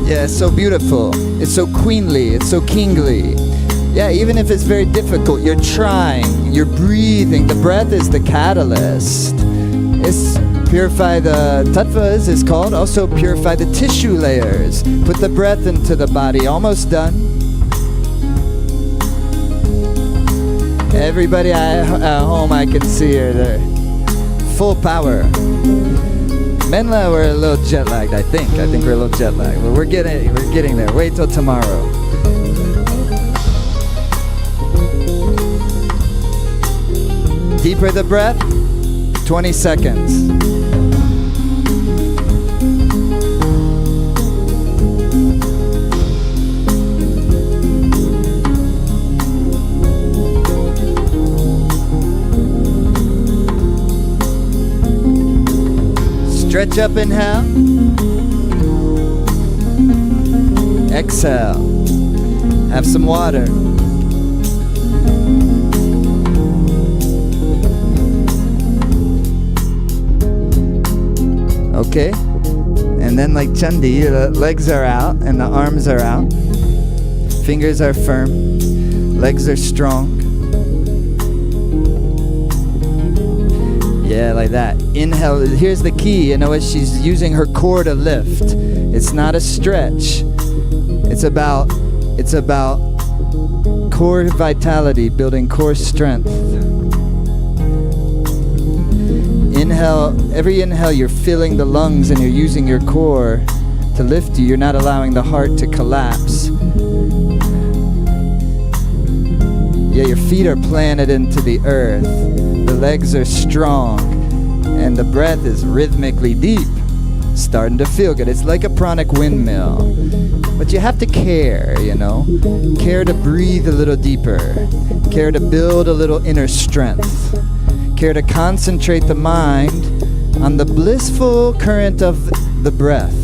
Yeah, it's so beautiful. It's so queenly. It's so kingly. Yeah, even if it's very difficult, you're trying, you're breathing. The breath is the catalyst. It's purify the tattvas is called. Also purify the tissue layers. Put the breath into the body. Almost done. Everybody at home, I can see her there. Full power. Menla, we're a little jet lagged, I think. I think we're a little jet lagged. But we're getting there. Wait till tomorrow. Deeper the breath, 20 seconds. Stretch up, inhale. Exhale. Have some water. Okay, and then like Chandi, the legs are out and the arms are out. Fingers are firm. Legs are strong. Yeah, like that. Inhale. Here's the key. She's using her core to lift. It's not a stretch. It's about core vitality, building core strength. Inhale, every inhale you're filling the lungs and you're using your core to lift you. You're not allowing the heart to collapse. Yeah, your feet are planted into the earth. The legs are strong. And the breath is rhythmically deep. Starting to feel good. It's like a pranic windmill. But you have to care, Care to breathe a little deeper. Care to build a little inner strength. Care to concentrate the mind on the blissful current of the breath.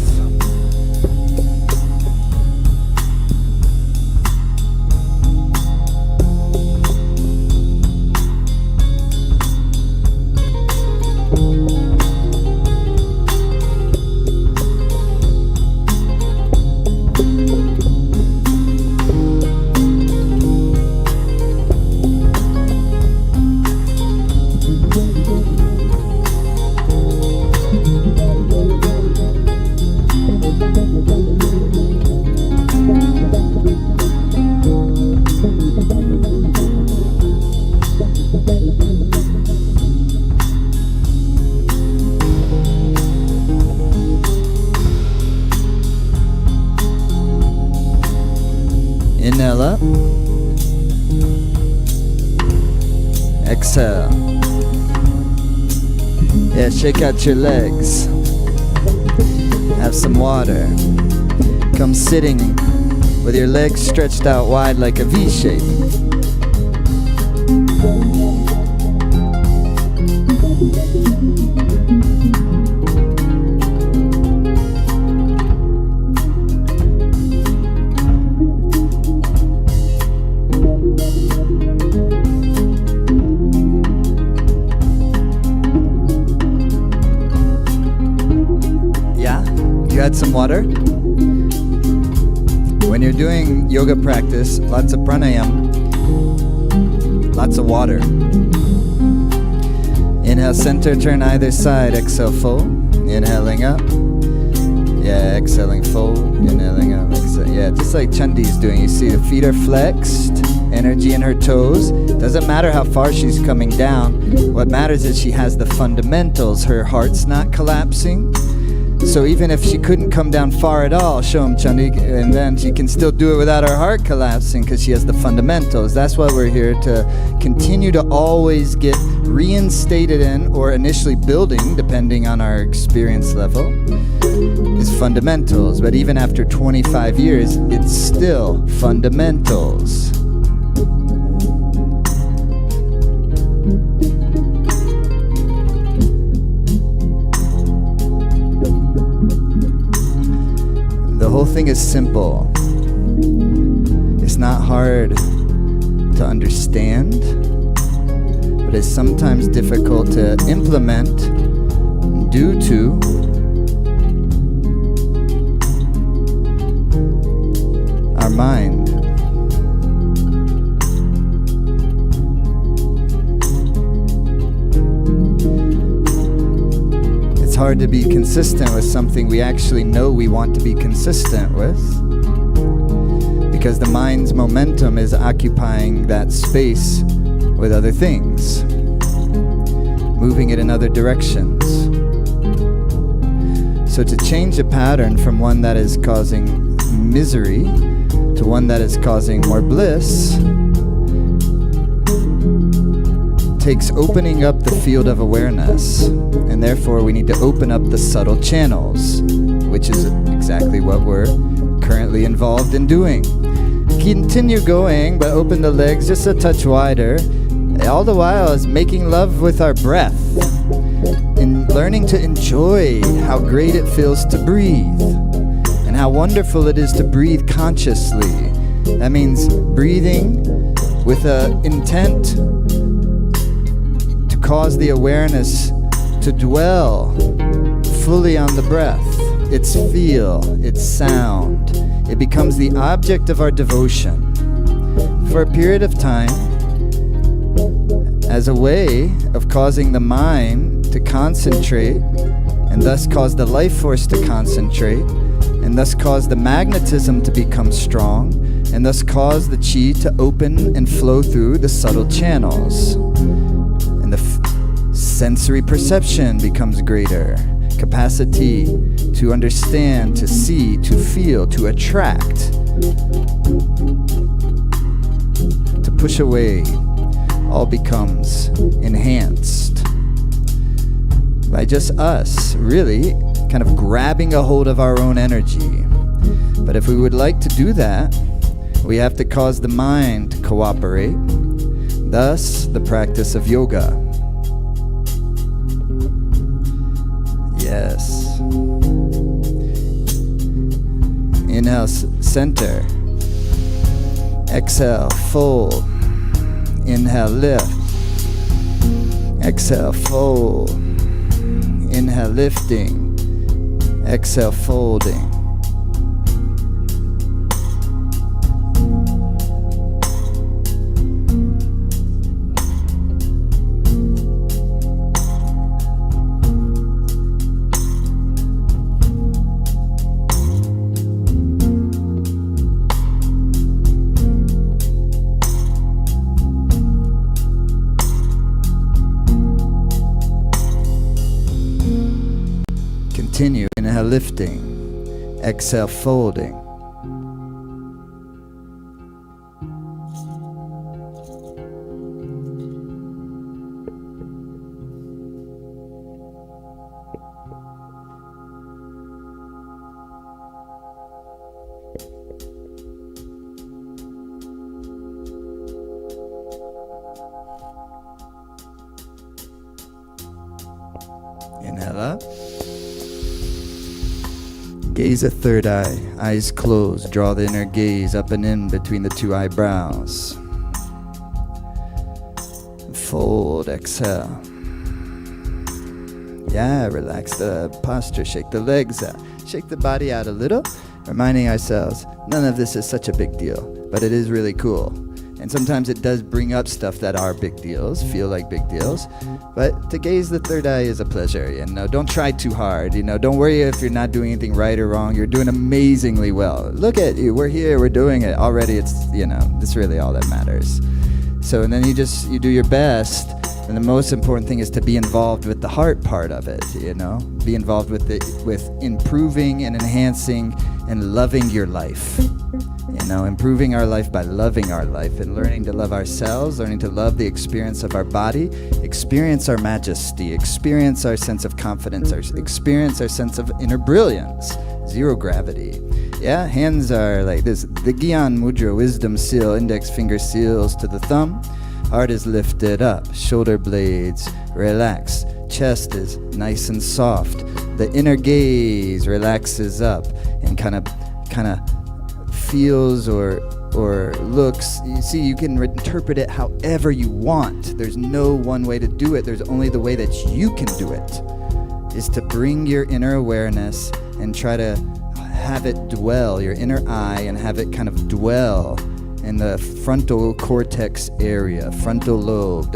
Inhale up. Exhale. Yeah, shake out your legs. Have some water. Come sitting with your legs stretched out wide like a V shape. Add some water. When you're doing yoga practice, lots of pranayama, lots of water. Inhale, center, turn either side, exhale, fold. Inhaling up. Yeah, exhaling, fold. Inhaling up, exhale. Yeah, just like Chandi's doing. You see the feet are flexed, energy in her toes. Doesn't matter how far she's coming down. What matters is she has the fundamentals. Her heart's not collapsing. So even if she couldn't come down far at all, show him Chandi, and then she can still do it without her heart collapsing because she has the fundamentals. That's why we're here, to continue to always get reinstated in, or initially building, depending on our experience level, is fundamentals. But even after 25 years, it's still fundamentals. The whole thing is simple. It's not hard to understand, but it's sometimes difficult to implement due to our mind. It's hard to be consistent with something we actually know we want to be consistent with, because the mind's momentum is occupying that space with other things, moving it in other directions. So to change a pattern from one that is causing misery to one that is causing more bliss takes opening up the field of awareness, and therefore we need to open up the subtle channels, which is exactly what we're currently involved in doing. Continue going, but open the legs just a touch wider. All the while is making love with our breath and learning to enjoy how great it feels to breathe and how wonderful it is to breathe consciously. That means breathing with an intent to cause the awareness to dwell fully on the breath, its feel, its sound. It becomes the object of our devotion for a period of time, as a way of causing the mind to concentrate, and thus cause the life force to concentrate, and thus cause the magnetism to become strong, and thus cause the chi to open and flow through the subtle channels. And the sensory perception becomes greater. Capacity to understand, to see, to feel, to attract, to push away, all becomes enhanced by just us really kind of grabbing a hold of our own energy. But if we would like to do that, we have to cause the mind to cooperate, thus the practice of yoga. Yes. Inhale, center. Exhale, fold. Inhale, lift. Exhale, fold. Inhale, lifting. Exhale, folding. Continue. Inhale, lifting. Exhale, folding. Inhale up. Gaze at third eye, eyes closed. Draw the inner gaze up and in between the two eyebrows. Fold, exhale. Yeah, relax the posture, shake the legs out. Shake the body out a little, reminding ourselves, none of this is such a big deal, but it is really cool. And sometimes it does bring up stuff that are big deals, feel like big deals. But to gaze the third eye is a pleasure. Don't try too hard. Don't worry if you're not doing anything right or wrong. You're doing amazingly well. Look at you. We're here. We're doing it already. It's really all that matters. So, and then you do your best. And the most important thing is to be involved with the heart part of it. Be involved with improving and enhancing and loving your life. Improving our life by loving our life and learning to love ourselves, learning to love the experience of our body, experience our majesty, experience our sense of confidence, experience our sense of inner brilliance, zero gravity. Yeah, hands are like this. The Gyan Mudra, wisdom seal, index finger seals to the thumb. Heart is lifted up, shoulder blades relax, chest is nice and soft. The inner gaze relaxes up and kind of feels or looks. You see, you can interpret it however you want. There's no one way to do it. There's only the way that you can do it, is to bring your inner awareness and try to have it dwell, your inner eye, and have it kind of dwell in the frontal cortex area, frontal lobe.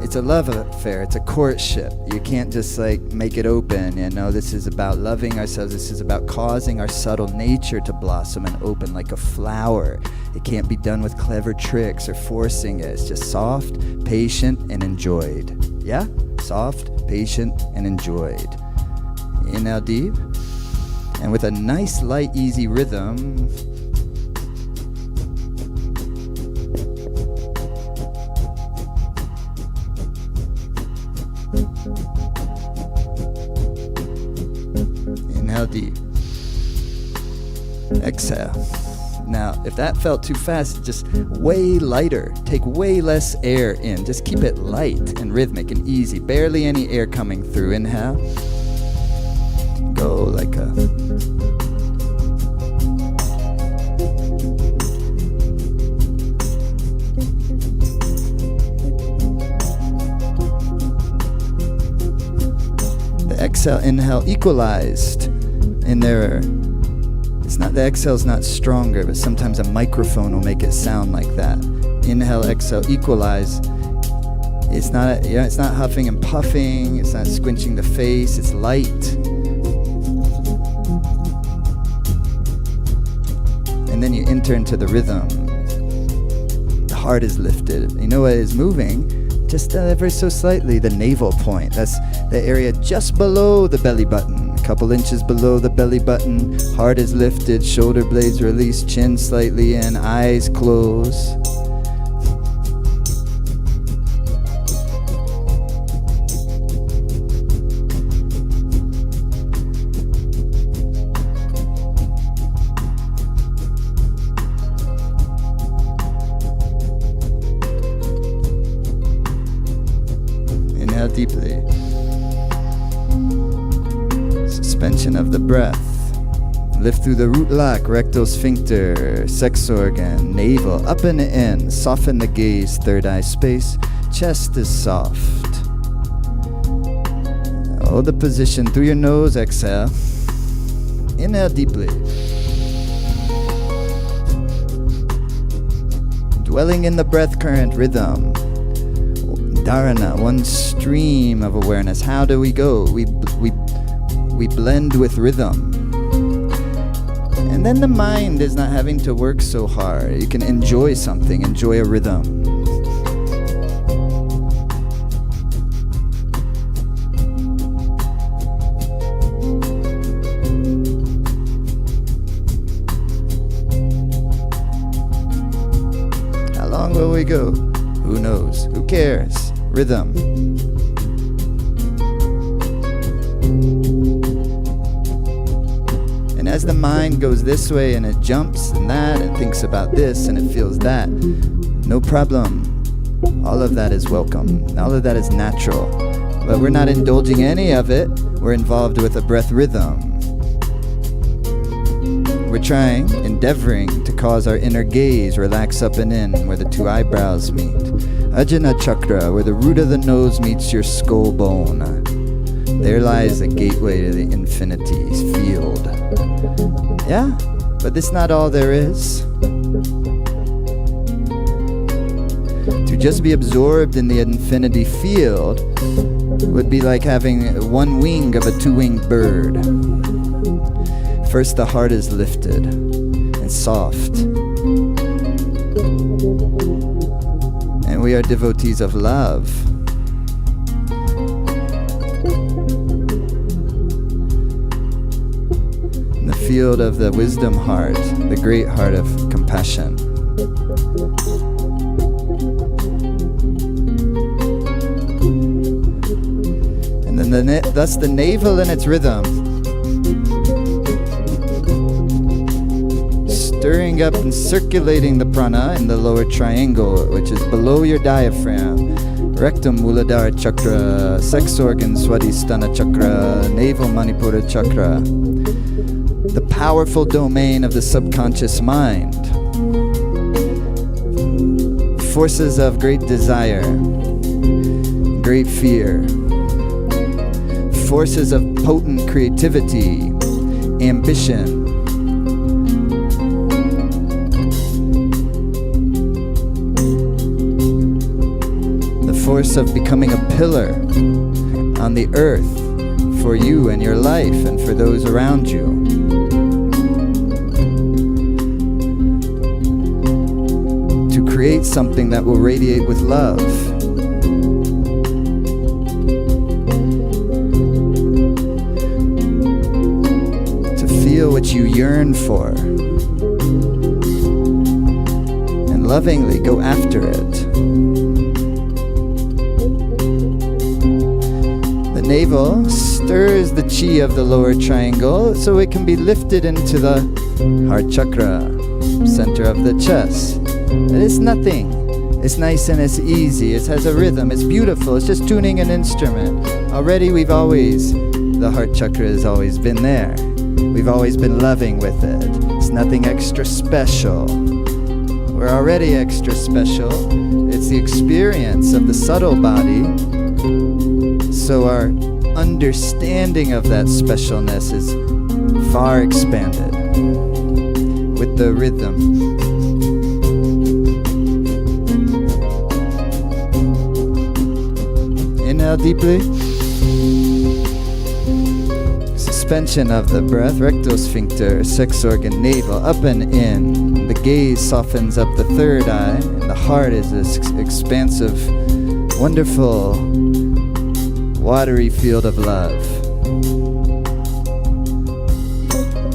It's a love affair. It's a courtship. You can't just make it open. This is about loving ourselves. This is about causing our subtle nature to blossom and open like a flower. It can't be done with clever tricks or forcing it. It's just soft, patient, and enjoyed. Yeah? Soft, patient, and enjoyed. Inhale deep. And with a nice, light, easy rhythm, inhale deep. Exhale. Now, if that felt too fast, just way lighter. Take way less air in. Just keep it light and rhythmic and easy. Barely any air coming through. Inhale. Go like a... Exhale, inhale, equalized in there. It's not, the exhale's not stronger, but sometimes a microphone will make it sound like that. Inhale, exhale, equalize. It's not huffing and puffing. It's not squinching the face. It's light. And then you enter into the rhythm. The heart is lifted. You know what is moving? Just ever so slightly, the navel point. That's the area just below the belly button. A couple inches below the belly button. Heart is lifted, shoulder blades released, chin slightly in, eyes closed. Deeply. Suspension of the breath. Lift through the root lock, rectal sphincter, sex organ, navel, up and in. Soften the gaze, third eye space. Chest is soft. Hold the position through your nose, exhale. Inhale deeply. Dwelling in the breath current rhythm. Dharana, one stream of awareness. How do we go? We blend with rhythm. And then the mind is not having to work so hard. You can enjoy something, enjoy a rhythm. How long will we go? Who knows? Who cares? Rhythm. And as the mind goes this way and it jumps and that and thinks about this and it feels that, no problem. All of that is welcome. All of that is natural. but we're not indulging any of it. We're involved with a breath rhythm. We're endeavoring to cause our inner gaze relax up and in where the two eyebrows meet. Ajna Chakra, where the root of the nose meets your skull bone. There lies the gateway to the infinity's field. Yeah, but that's not all there is. To just be absorbed in the infinity field would be like having one wing of a two-winged bird. First, the heart is lifted and soft. And we are devotees of love. In the field of the wisdom heart, the great heart of compassion. And then thus the navel in its rhythm, stirring up and circulating the prana in the lower triangle, which is below your diaphragm. Rectum, Muladhara chakra, sex organ, Swadhisthana chakra, navel, Manipura chakra. The powerful domain of the subconscious mind. Forces of great desire, great fear. Forces of potent creativity, ambition. Force of becoming a pillar on the earth for you and your life and for those around you. To create something that will radiate with love. To feel what you yearn for. And lovingly go after it. Navel stirs the chi of the lower triangle so it can be lifted into the heart chakra, center of the chest. And it's nothing. It's nice and it's easy. It has a rhythm. It's beautiful. It's just tuning an instrument. Already the heart chakra has always been there. We've always been loving with it. It's nothing extra special. We're already extra special. It's the experience of the subtle body. So our understanding of that specialness is far expanded with the rhythm. Inhale deeply. Suspension of the breath, rectosphincter, sex organ, navel, up and in. The gaze softens up the third eye, and the heart is this expansive, wonderful, watery field of love.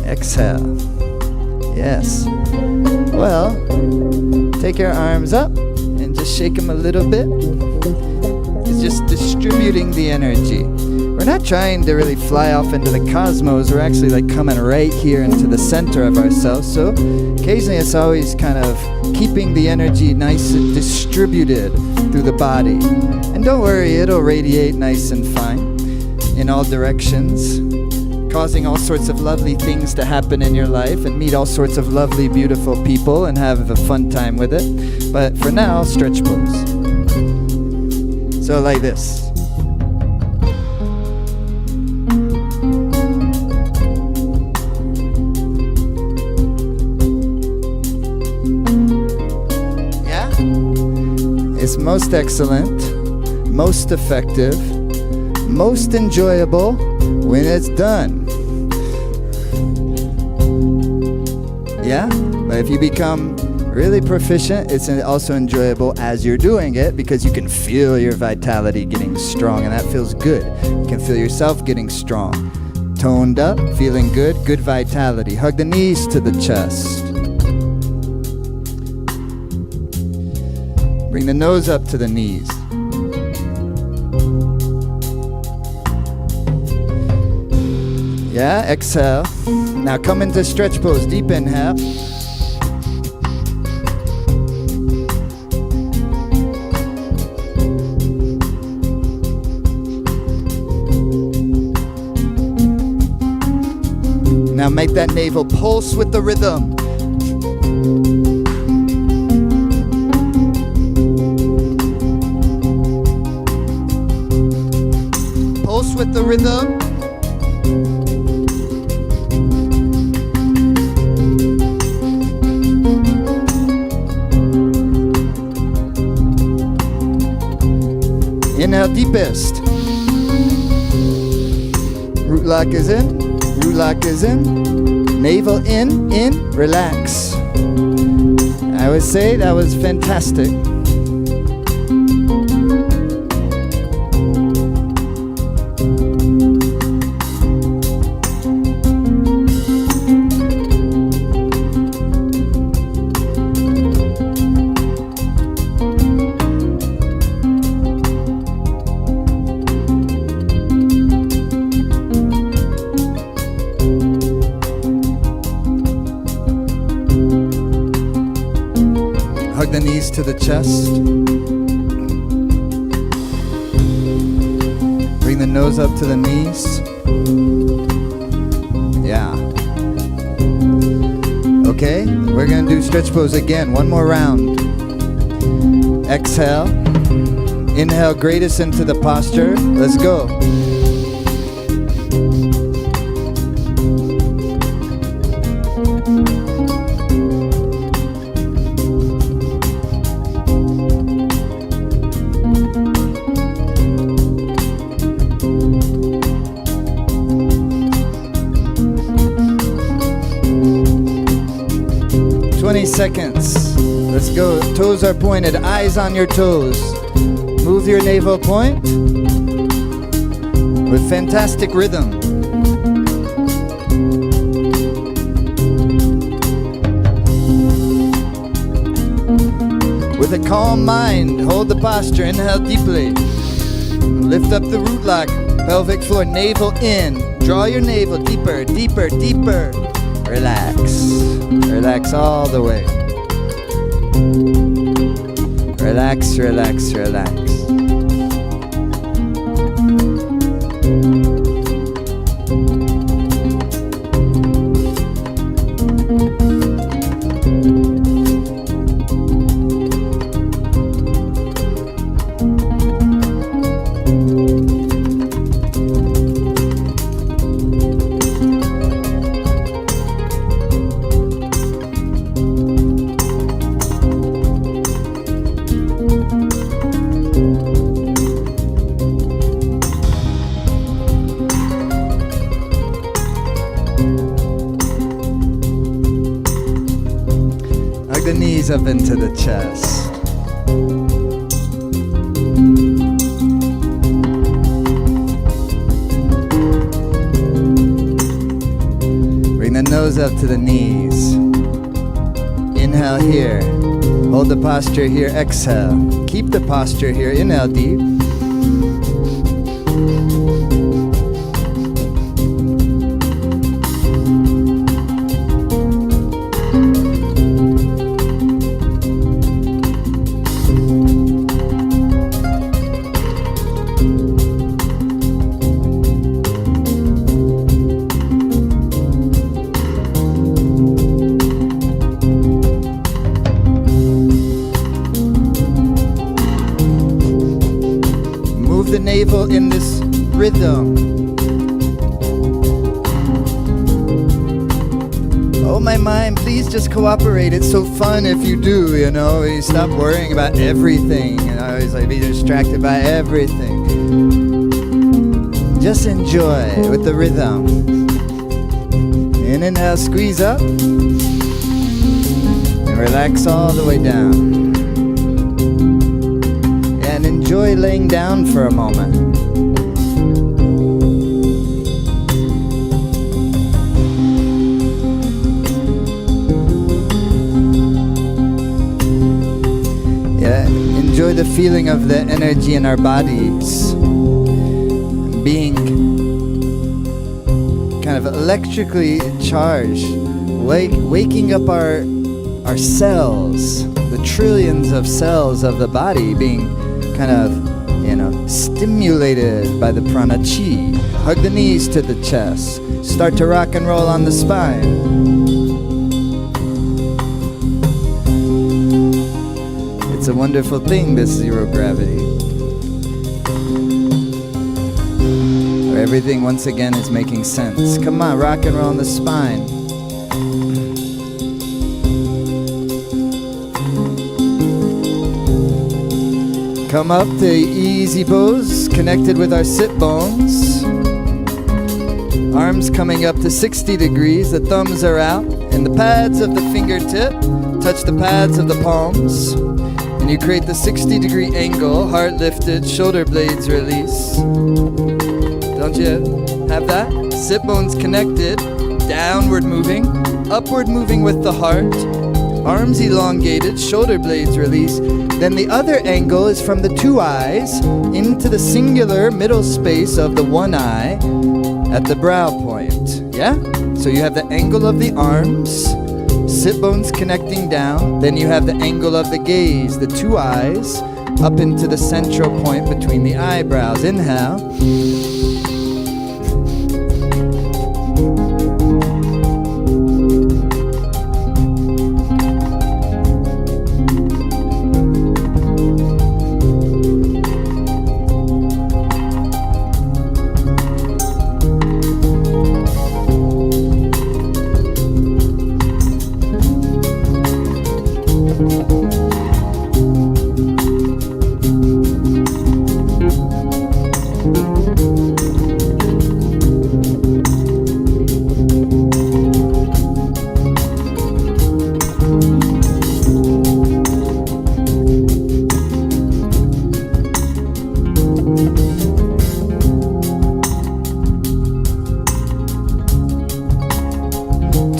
Exhale. Yes. Well, take your arms up and just shake them a little bit. It's just distributing the energy. We're not trying to really fly off into the cosmos. We're actually like coming right here into the center of ourselves. So occasionally it's always kind of keeping the energy nice and distributed through the body. And don't worry, it'll radiate nice and fine in all directions, causing all sorts of lovely things to happen in your life and meet all sorts of lovely, beautiful people and have a fun time with it. But for now, stretch pose. So like this. Yeah? It's most excellent, most effective, most enjoyable when it's done. Yeah? But if you become really proficient, it's also enjoyable as you're doing it because you can feel your vitality getting strong, and that feels good. You can feel yourself getting strong. Toned up, feeling good, good vitality. Hug the knees to the chest. Bring the nose up to the knees. Yeah, exhale. Now come into stretch pose. Deep inhale. Now make that navel pulse with the rhythm. Pulse with the rhythm. Inhale deepest. Root lock is in. Root lock is in. Navel in, relax. I would say that was fantastic. Hug the knees to the chest. Bring the nose up to the knees. Yeah. Okay, we're gonna do stretch pose again. One more round. Exhale. Inhale, greatest into the posture. Let's go. Seconds. Let's go. Toes are pointed, eyes on your toes. Move your navel point with fantastic rhythm. With a calm mind, hold the posture. Inhale deeply. Lift up the root lock, pelvic floor, navel in. Draw your navel deeper, deeper, deeper. Relax. Relax all the way. Relax, relax, relax. The knees up into the chest. Bring the nose up to the knees. Inhale here. Hold the posture here. Exhale. Keep the posture here. Inhale deep. The navel in this rhythm. Oh, my mind, please just cooperate. It's so fun if you do, you know. You stop worrying about everything and always like be distracted by everything. Just enjoy with the rhythm. And inhale, squeeze up. And relax all the way down. And enjoy laying down for a moment. Yeah, enjoy the feeling of the energy in our bodies. Being kind of electrically charged. Waking up our cells, the trillions of cells of the body being kind of, stimulated by the prana chi. Hug the knees to the chest. Start to rock and roll on the spine. It's a wonderful thing, this zero gravity. Where everything once again is making sense. Come on, rock and roll on the spine. Come up to easy pose, connected with our sit bones. Arms coming up to 60 degrees, the thumbs are out, and the pads of the fingertip touch the pads of the palms. And you create the 60-degree angle, heart lifted, shoulder blades release. Don't you have that? Sit bones connected, downward moving, upward moving with the heart. Arms elongated, shoulder blades release. Then the other angle is from the two eyes into the singular middle space of the one eye at the brow point. Yeah? So you have the angle of the arms, sit bones connecting down. Then you have the angle of the gaze, the two eyes, up into the central point between the eyebrows. Inhale.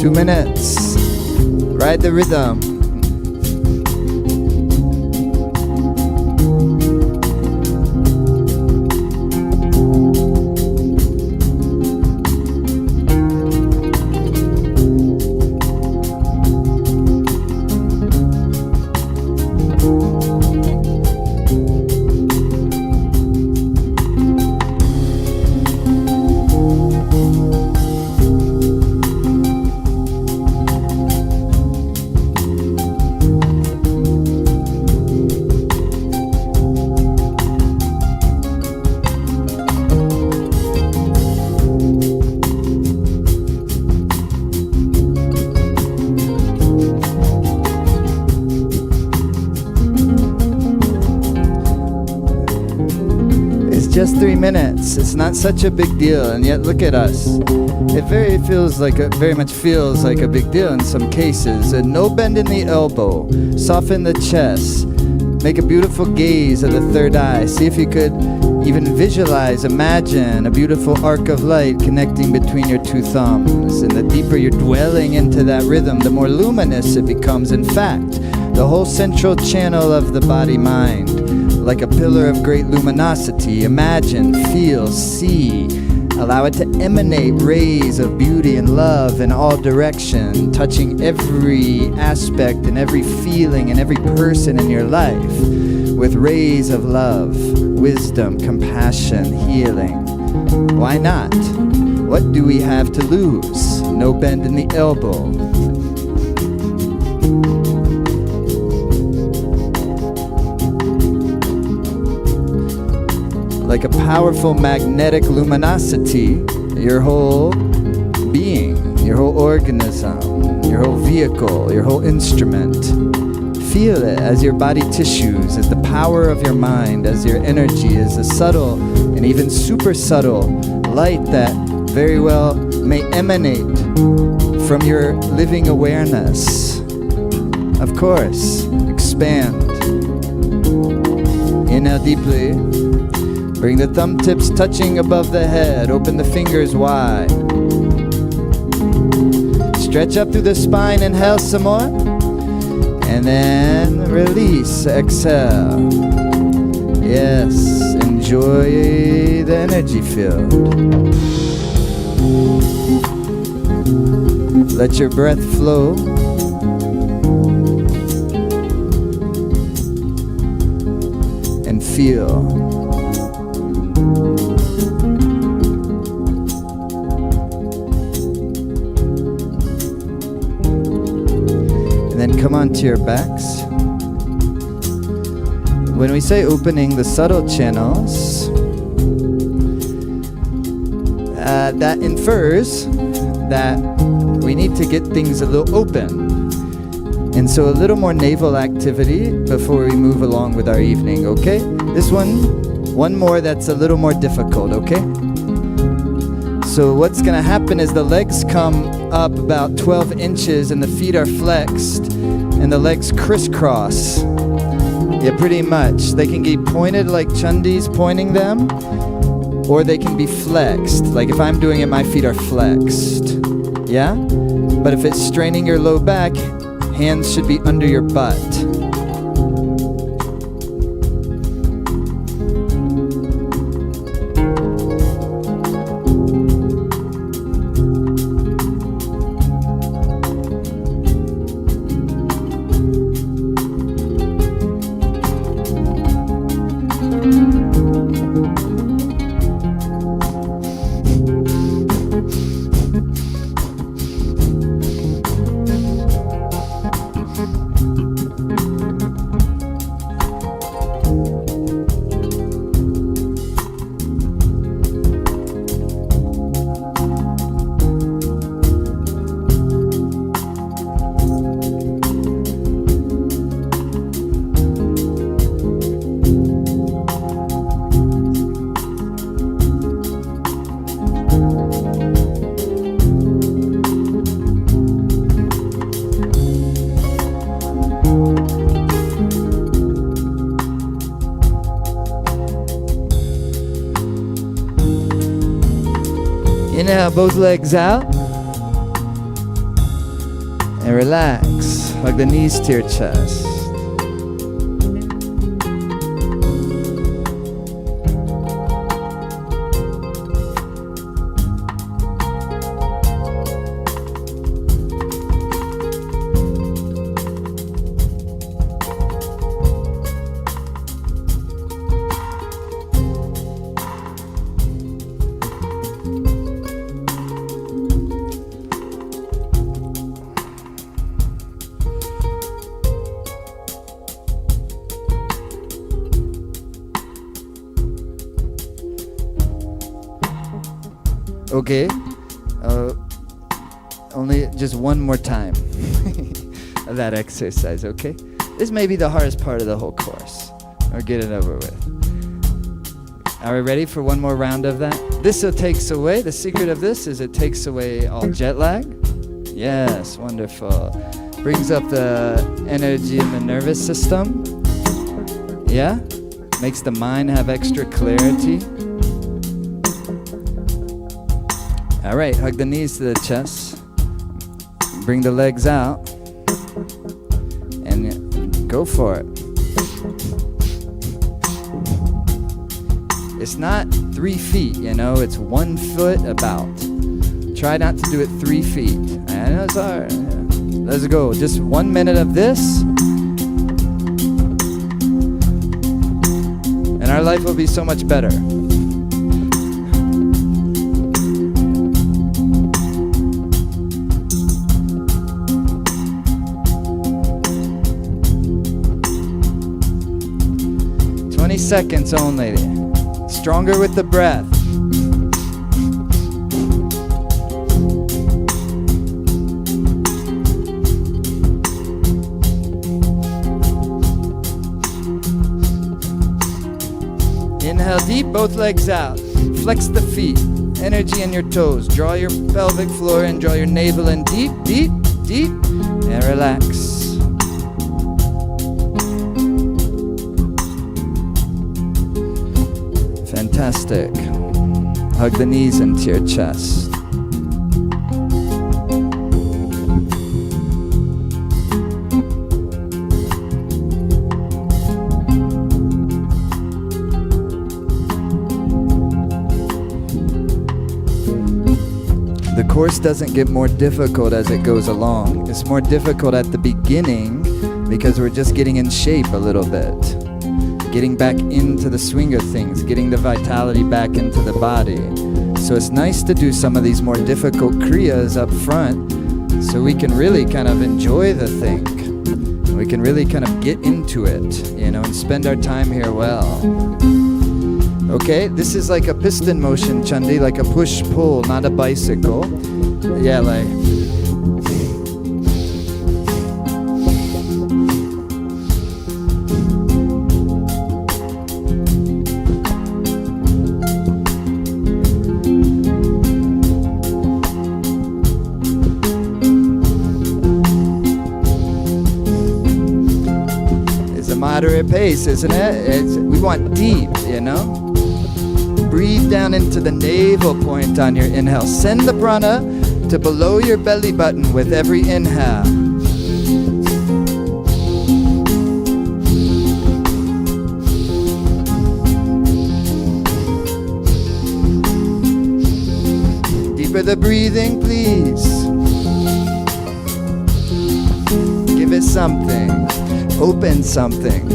2 minutes. Ride the rhythm. Just 3 minutes. It's not such a big deal, and yet look at us. It very much feels like a big deal in some cases. And no bend in the elbow. Soften the chest. Make a beautiful gaze of the third eye. See if you could even visualize, imagine a beautiful arc of light connecting between your two thumbs. And the deeper you're dwelling into that rhythm, the more luminous it becomes. In fact, the whole central channel of the body-mind, like a pillar of great luminosity. Imagine, feel, see. Allow it to emanate rays of beauty and love in all direction, touching every aspect and every feeling and every person in your life with rays of love, wisdom, compassion, healing. Why not? What do we have to lose? No bend in the elbow. Like a powerful magnetic luminosity, your whole being, your whole organism, your whole vehicle, your whole instrument. Feel it as your body tissues, as the power of your mind, as your energy, as the subtle and even super subtle light that very well may emanate from your living awareness. Of course, expand. Inhale deeply. Bring the thumb tips touching above the head. Open the fingers wide. Stretch up through the spine. Inhale some more. And then release. Exhale. Yes. Enjoy the energy field. Let your breath flow. And feel come onto your backs. When we say opening the subtle channels, that infers that we need to get things a little open. And so a little more navel activity before we move along with our evening, okay? This one more that's a little more difficult, okay? So what's gonna happen is the legs come up about 12 inches and the feet are flexed and the legs crisscross. Yeah, pretty much. They can be pointed like Chandi's pointing them, or they can be flexed. Like if I'm doing it, my feet are flexed. Yeah? But if it's straining your low back, hands should be under your butt. Inhale, both legs out. And relax. Hug the knees to your chest. Okay, only just one more time of that exercise, okay? This may be the hardest part of the whole course, or get it over with. Are we ready for one more round of that? This takes away, the secret of this is it takes away all jet lag. Yes, wonderful. Brings up the energy in the nervous system. Yeah, makes the mind have extra clarity. All right, hug the knees to the chest. Bring the legs out. And go for it. It's not 3 feet, you know, it's 1 foot about. Try not to do it 3 feet. I know it's hard. Let's go. Just 1 minute of this. And our life will be so much better. Seconds only. Stronger with the breath. Inhale deep, both legs out. Flex the feet. Energy in your toes. Draw your pelvic floor and draw your navel in deep, deep, deep, and relax. Fantastic. Hug the knees into your chest. The course doesn't get more difficult as it goes along. It's more difficult at the beginning because we're just getting in shape a little bit. Getting back into the swing of things, getting the vitality back into the body. So it's nice to do some of these more difficult kriyas up front so we can really kind of enjoy the thing. we can really kind of get into it, and spend our time here well. Okay, this is like a piston motion, Chandi, like a push-pull, not a bicycle. Yeah, like... Moderate pace, isn't it? We want deep, Breathe down into the navel point on your inhale. Send the prana to below your belly button with every inhale. Deeper the breathing, please. Give it something. Open something.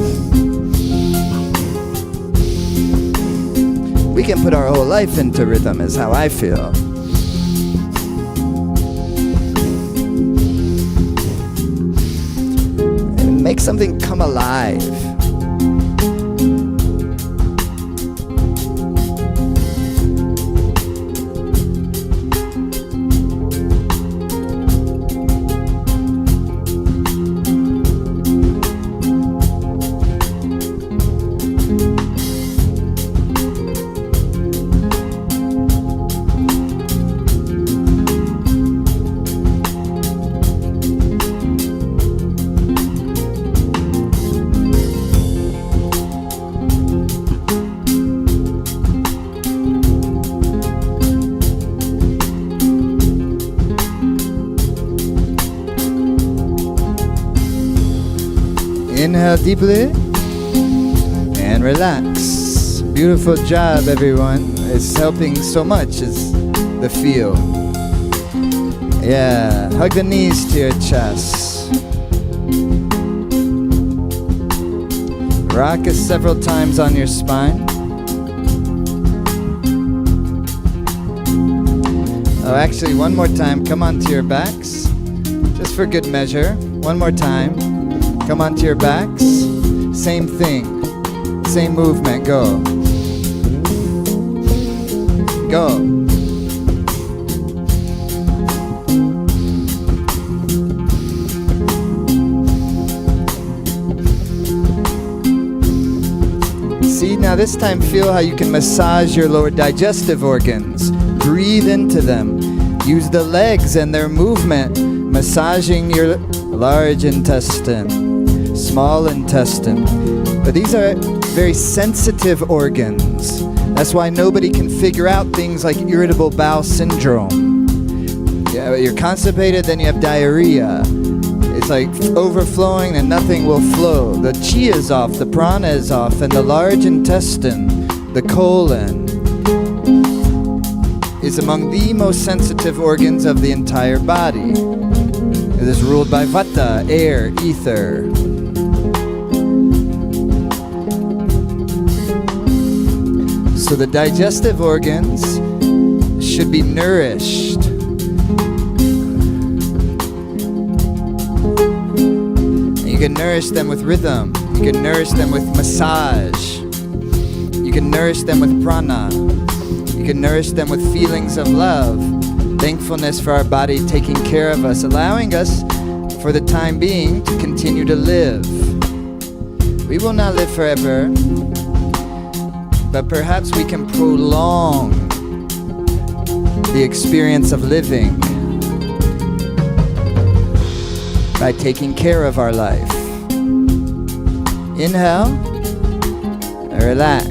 We can put our whole life into rhythm, is how I feel. And make something come alive. Inhale deeply and relax. Beautiful job, everyone. It's helping so much, is the feel. Yeah, hug the knees to your chest. Rock us several times on your spine. Oh, actually, one more time. Come onto your backs, just for good measure. One more time. Come onto your backs. Same thing. Same movement. Go. Go. See, now this time feel how you can massage your lower digestive organs. Breathe into them. Use the legs and their movement, massaging your large intestine. Small intestine. But these are very sensitive organs. That's why nobody can figure out things like irritable bowel syndrome. Yeah, you're constipated, then you have diarrhea. It's like overflowing and nothing will flow. The chi is off, the prana is off, and the large intestine, the colon, is among the most sensitive organs of the entire body. It is ruled by vata, air, ether. So the digestive organs should be nourished. And you can nourish them with rhythm. You can nourish them with massage. You can nourish them with prana. You can nourish them with feelings of love, thankfulness for our body taking care of us, allowing us, for the time being, to continue to live. We will not live forever, but perhaps we can prolong the experience of living by taking care of our life. Inhale, relax.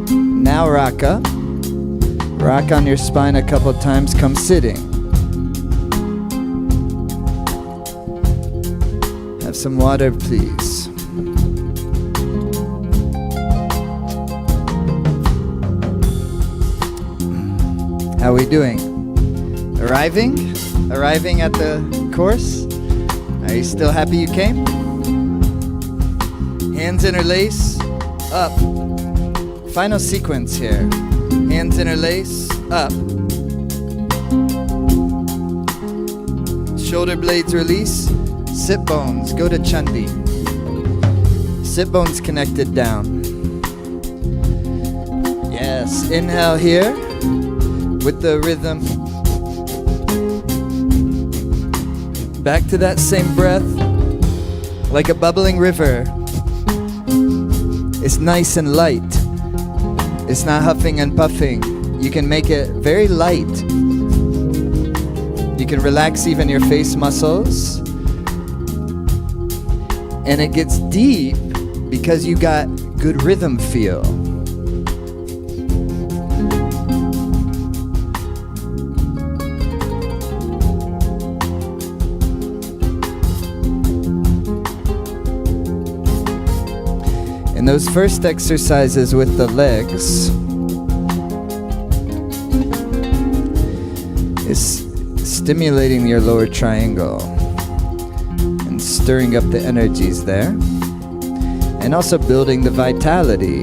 Now Raka. Rock on your spine a couple times, come sitting. Have some water, please. How are we doing? Arriving at the course? Are you still happy you came? Hands interlace, up. Final sequence here. Hands interlace, up. Shoulder blades release, Sit bones, go to Chandi. Sit bones connected down. Yes, inhale here with the rhythm. Back to that same breath, like a bubbling river. It's nice and light. It's not huffing and puffing. You can make it very light. You can relax even your face muscles. And it gets deep because you got good rhythm feel. And those first exercises with the legs is stimulating your lower triangle and stirring up the energies there, and also building the vitality.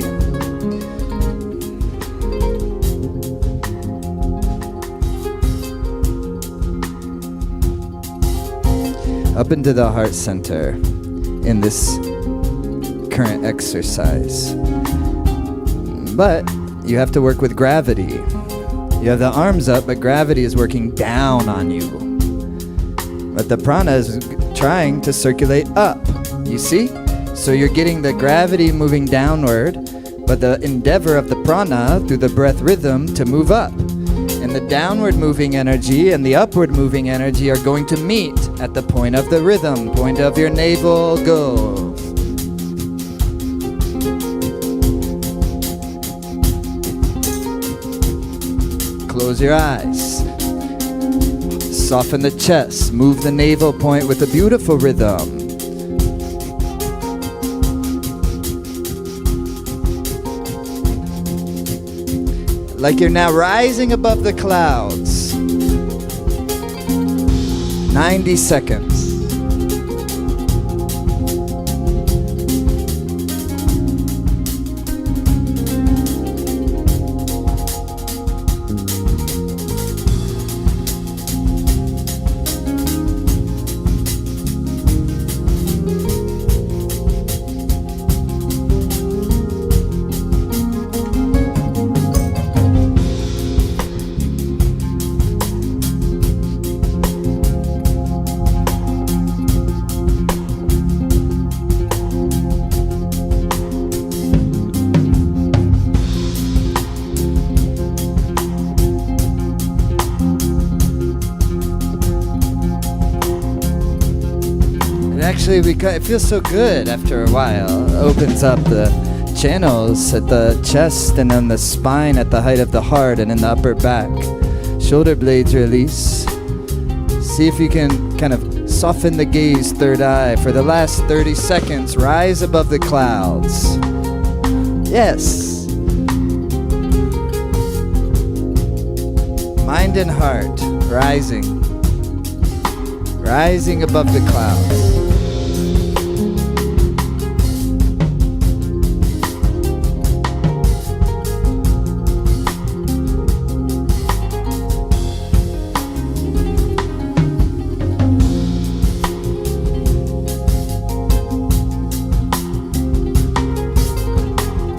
Up into the heart center in this current exercise. But you have to work with gravity. You have the arms up, but gravity is working down on you. But the prana is trying to circulate up. You see? So you're getting the gravity moving downward, but the endeavor of the prana through the breath rhythm to move up. And the downward moving energy and the upward moving energy are going to meet at the point of the rhythm, point of your navel, go. Close your eyes. Soften the chest. Move the navel point with a beautiful rhythm. Like you're now rising above the clouds. 90 seconds. Actually, it feels so good after a while. It opens up the channels at the chest and on the spine at the height of the heart and in the upper back. Shoulder blades release. See if you can kind of soften the gaze, third eye. For the last 30 seconds, rise above the clouds. Yes. Mind and heart rising. Rising above the clouds.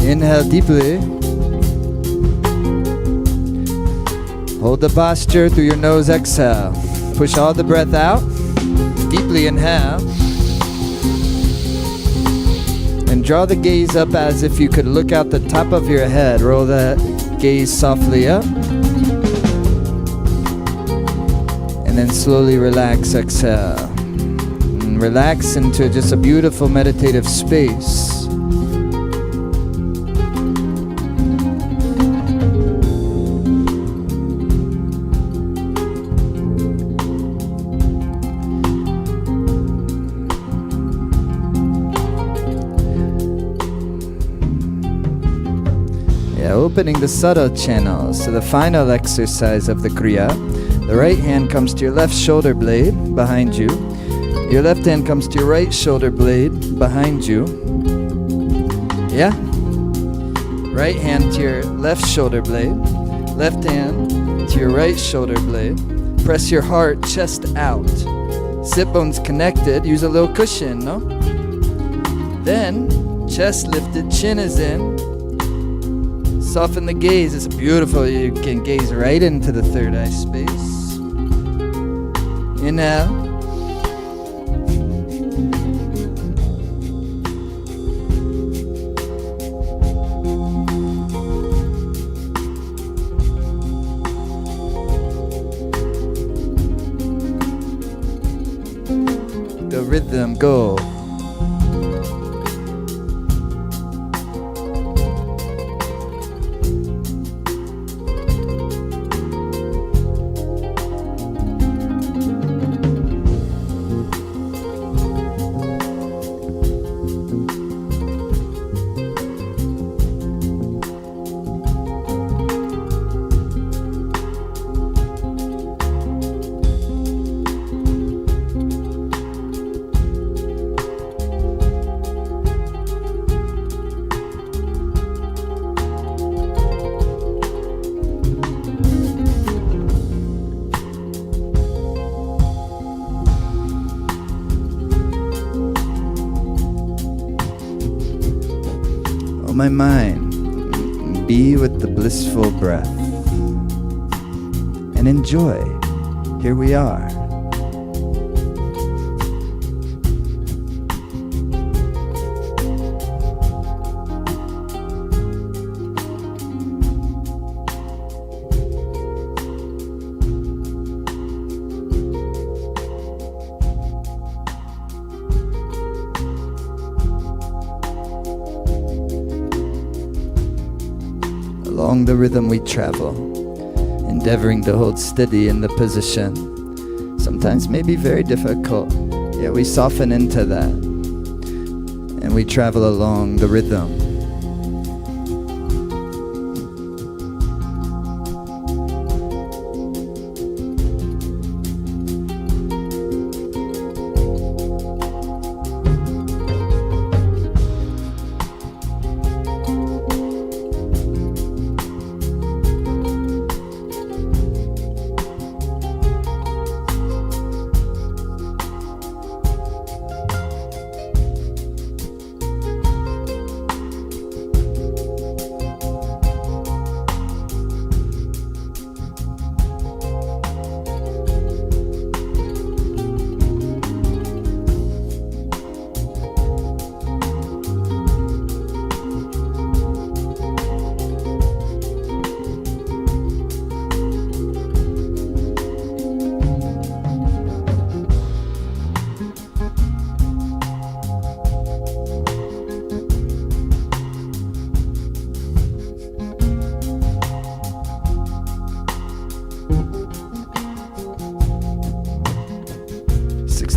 Inhale deeply. Hold the posture through your nose, exhale. Push all the breath out. Deeply inhale. And draw the gaze up as if you could look out the top of your head. Roll that gaze softly up. And then slowly relax, exhale. And relax into just a beautiful meditative space. Opening the subtle channels to the final exercise of the Kriya. The right hand comes to your left shoulder blade behind you. Your left hand comes to your right shoulder blade behind you. Yeah? Right hand to your left shoulder blade. Left hand to your right shoulder blade. Press your heart, chest out. Sit bones connected, use a little cushion, no? Then, chest lifted, chin is in. Soften the gaze, it's beautiful. You can gaze right into the third eye space. Inhale. The rhythm go. My mind, be with the blissful breath and enjoy. Here we are. Along the rhythm we travel, endeavoring to hold steady in the position. Sometimes may be very difficult, yet we soften into that, and we travel along the rhythm.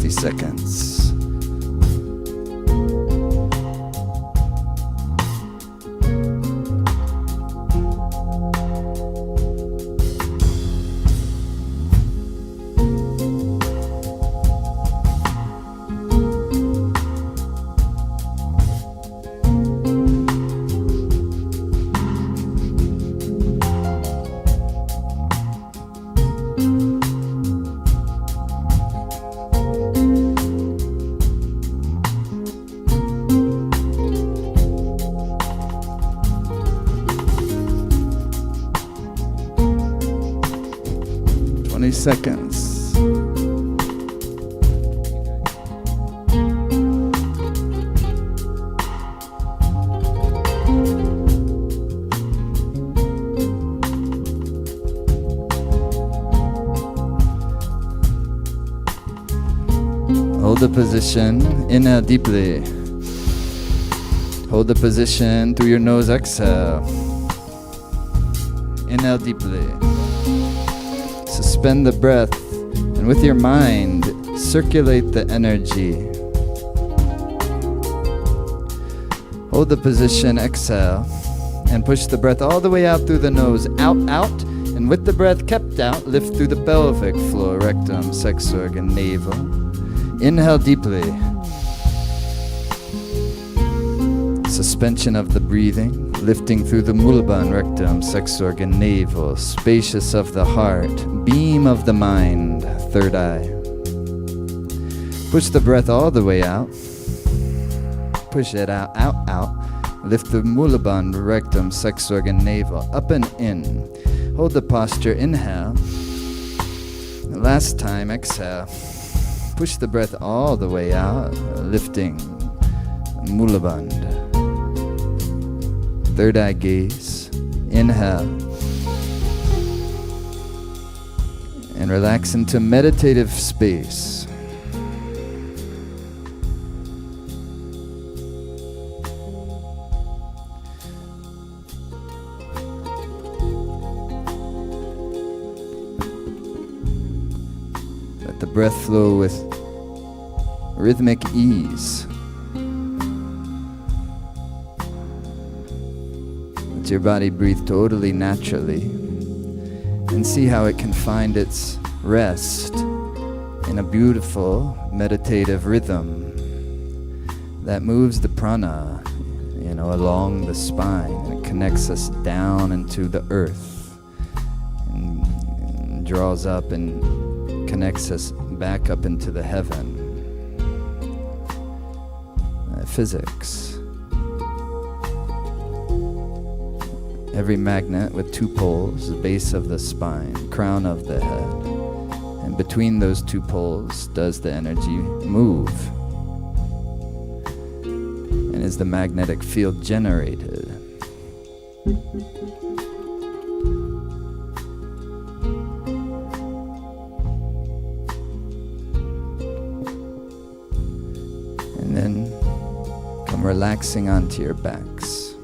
Seconds. Seconds. Hold the position, inhale deeply. Hold the position through your nose, exhale. Inhale deeply. Suspend the breath, and with your mind, circulate the energy. Hold the position, exhale, and push the breath all the way out through the nose, out, and with the breath kept out, lift through the pelvic floor, rectum, sex organ, navel. Inhale deeply. Suspension of the breathing, lifting through the mulban, rectum, sex organ, navel, spacious of the heart, beam of the mind, third eye. Push the breath all the way out. Push it out, out, out. Lift the mulaband, rectum, sex organ, navel, up and in. Hold the posture, inhale. Last time, exhale. Push the breath all the way out, lifting mulaband. Third eye gaze, inhale. And relax into meditative space. Let the breath flow with rhythmic ease. Let your body breathe totally naturally and see how it can find its rest in a beautiful meditative rhythm that moves the prana, along the spine, and it connects us down into the earth and draws up and connects us back up into the heaven. Physics. Every magnet with two poles, the base of the spine, crown of the head. And between those two poles does the energy move. And is the magnetic field generated. And then come relaxing onto your backs.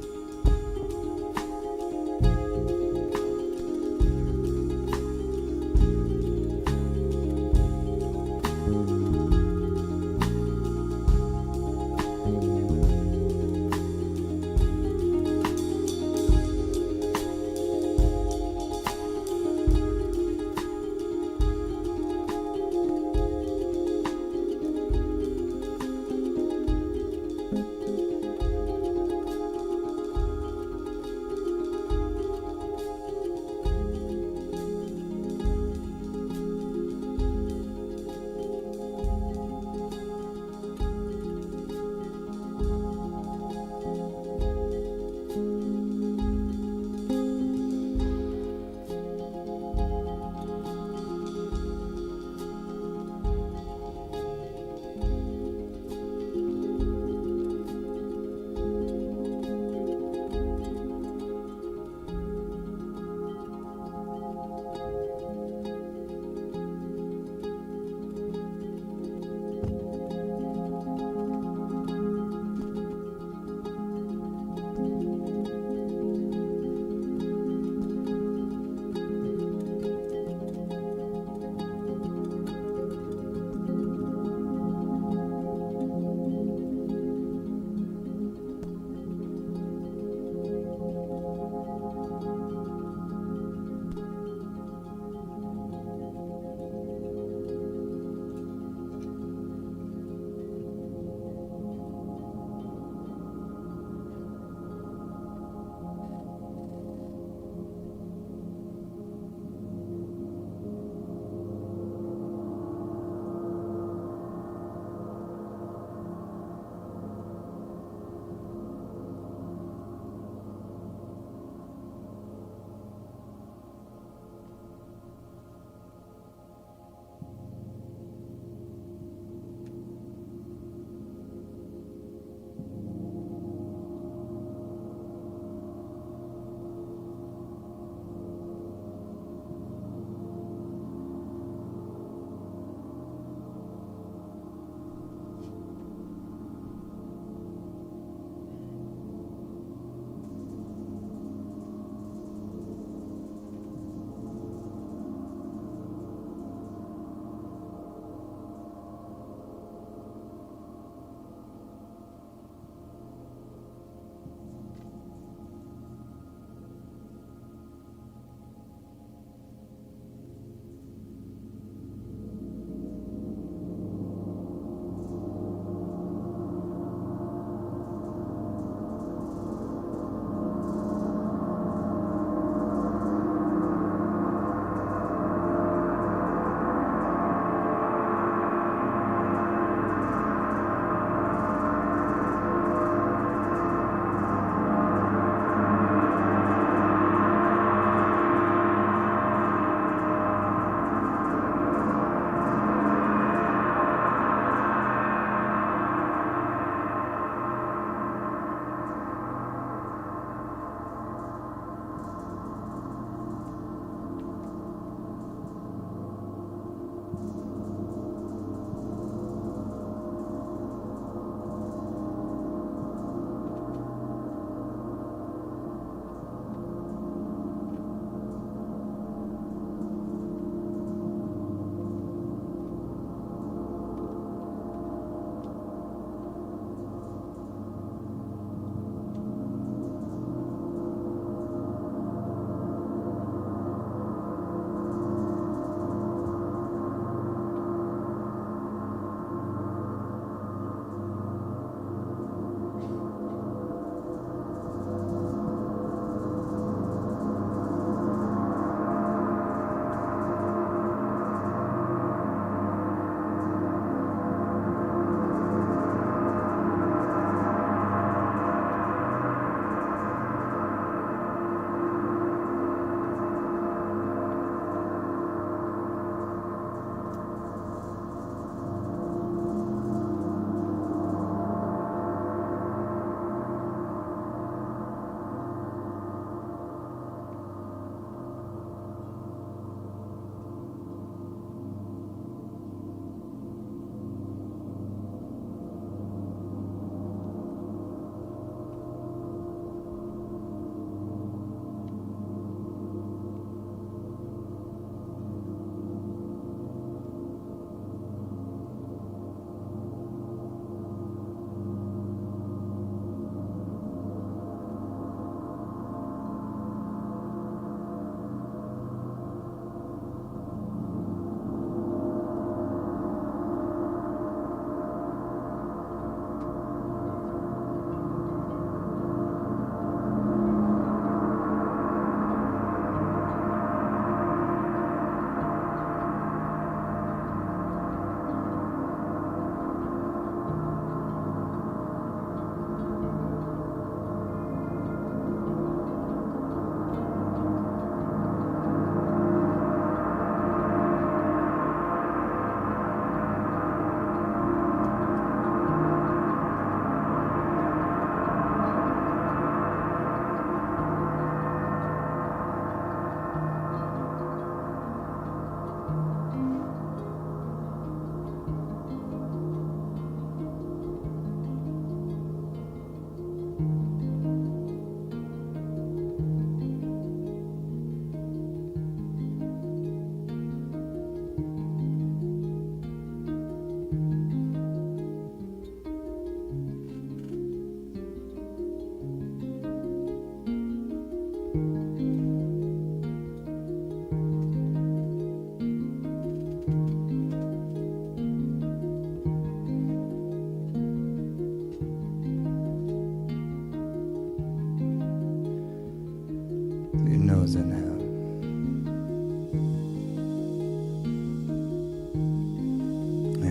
inhale.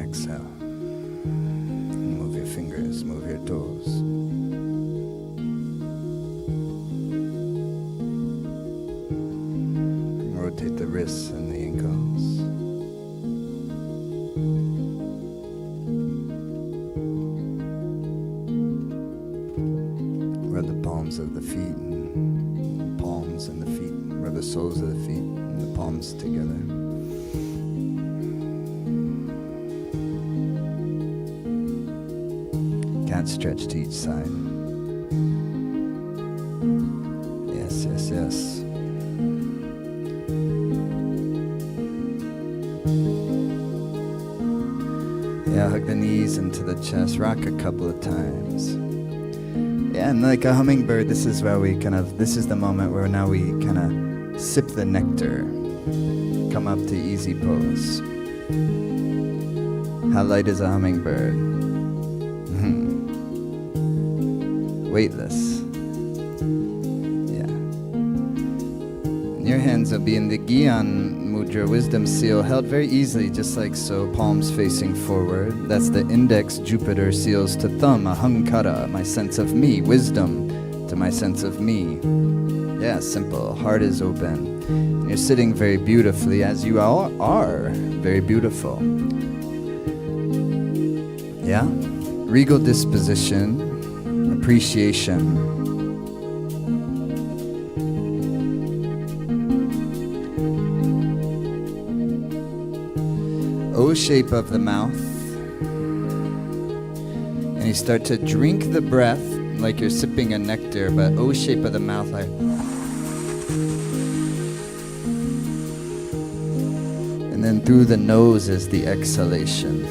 Exhale. Move your fingers, move your toes. Rotate the wrists and the ankles. Rub the palms of the feet and palms and the feet. Rub the soles of the feet and the palms together. Cat stretch to each side. Yes, yes, yes. Yeah, hug the knees into the chest. Rock a couple of times. Yeah, and like a hummingbird, this is where we this is the moment where now we kind of sip the nectar. Come up to easy pose. How light is a hummingbird? Weightless. Yeah. And your hands will be in the Gyan Mudra, wisdom seal, held very easily, just like so, palms facing forward. That's the index Jupiter seals to thumb, ahankara, my sense of me, wisdom to my sense of me. Yeah, simple. Heart is open. And you're sitting very beautifully, as you all are, very beautiful. Yeah? Regal disposition. Appreciation. O shape of the mouth. And you start to drink the breath like you're sipping a nectar, but O shape of the mouth, like. And then through the nose is the exhalation.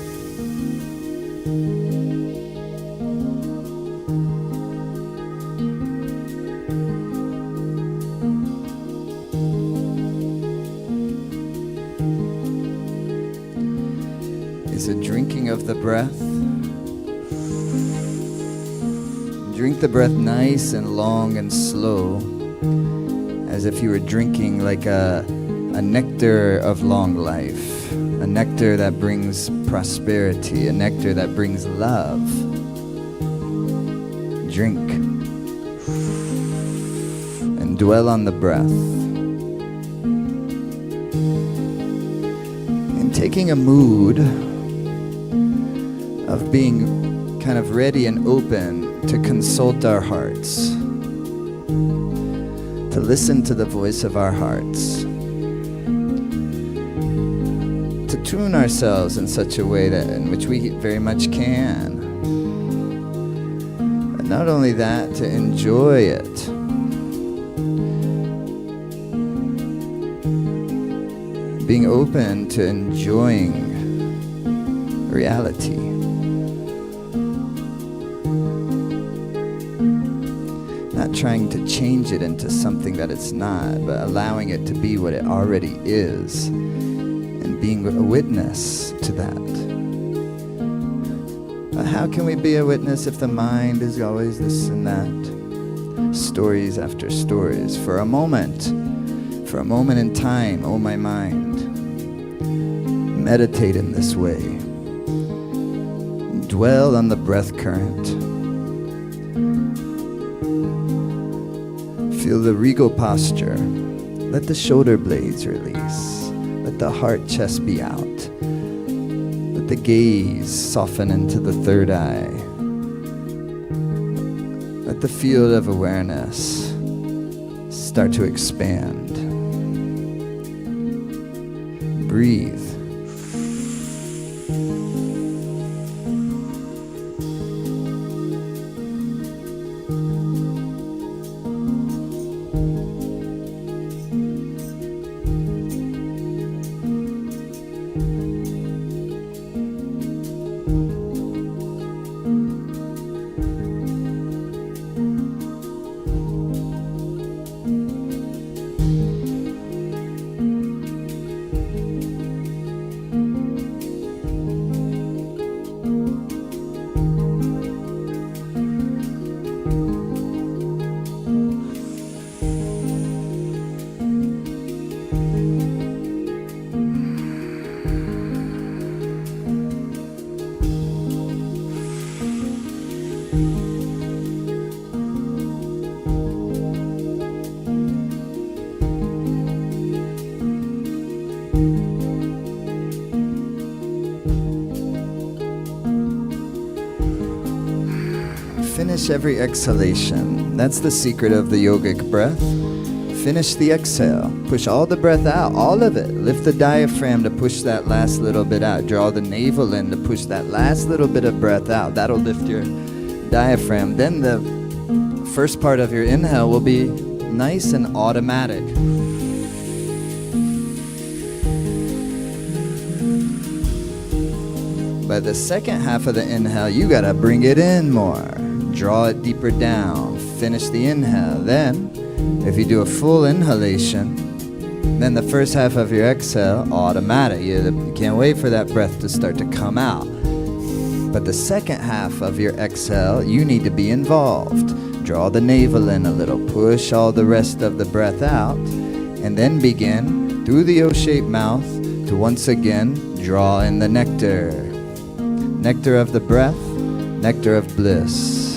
Is a drinking of the breath. Drink the breath nice and long and slow, as if you were drinking like a nectar of long life, a nectar that brings prosperity, a nectar that brings love. Drink and dwell on the breath. And taking a mood of being kind of ready and open to consult our hearts, to listen to the voice of our hearts, to tune ourselves in such a way that in which we very much can. But not only that, to enjoy it. Being open to enjoying reality. Not trying to change it into something that it's not, but allowing it to be what it already is, and being a witness to that. But how can we be a witness if the mind is always this and that? Stories after stories. For a moment in time, oh my mind, meditate in this way. Dwell on the breath current. Feel the regal posture. Let the shoulder blades release. Let the heart chest be out. Let the gaze soften into the third eye. Let the field of awareness start to expand. Breathe. Finish every exhalation. That's the secret of the yogic breath. Finish the exhale. Push all the breath out, all of it. Lift the diaphragm to push that last little bit out. Draw the navel in to push that last little bit of breath out. That'll lift your diaphragm. Then the first part of your inhale will be nice and automatic. By the second half of the inhale, you gotta bring it in more. Draw it deeper down. Finish the inhale. Then, if you do a full inhalation, then the first half of your exhale, automatic. You can't wait for that breath to start to come out. But the second half of your exhale, you need to be involved. Draw the navel in a little. Push all the rest of the breath out. And then begin, through the O-shaped mouth, to once again draw in the nectar. Nectar of the breath, nectar of bliss.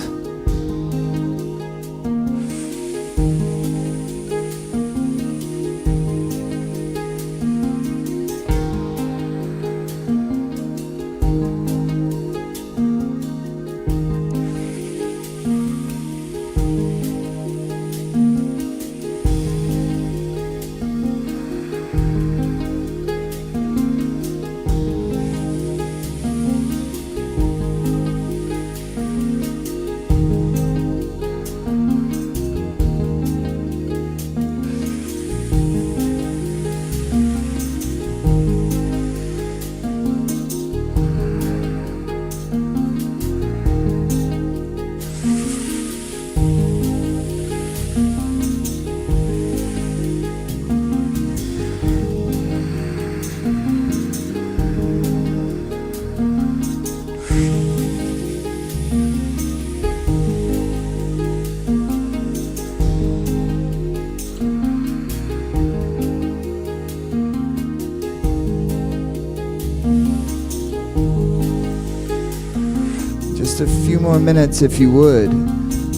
Just a few more minutes if you would.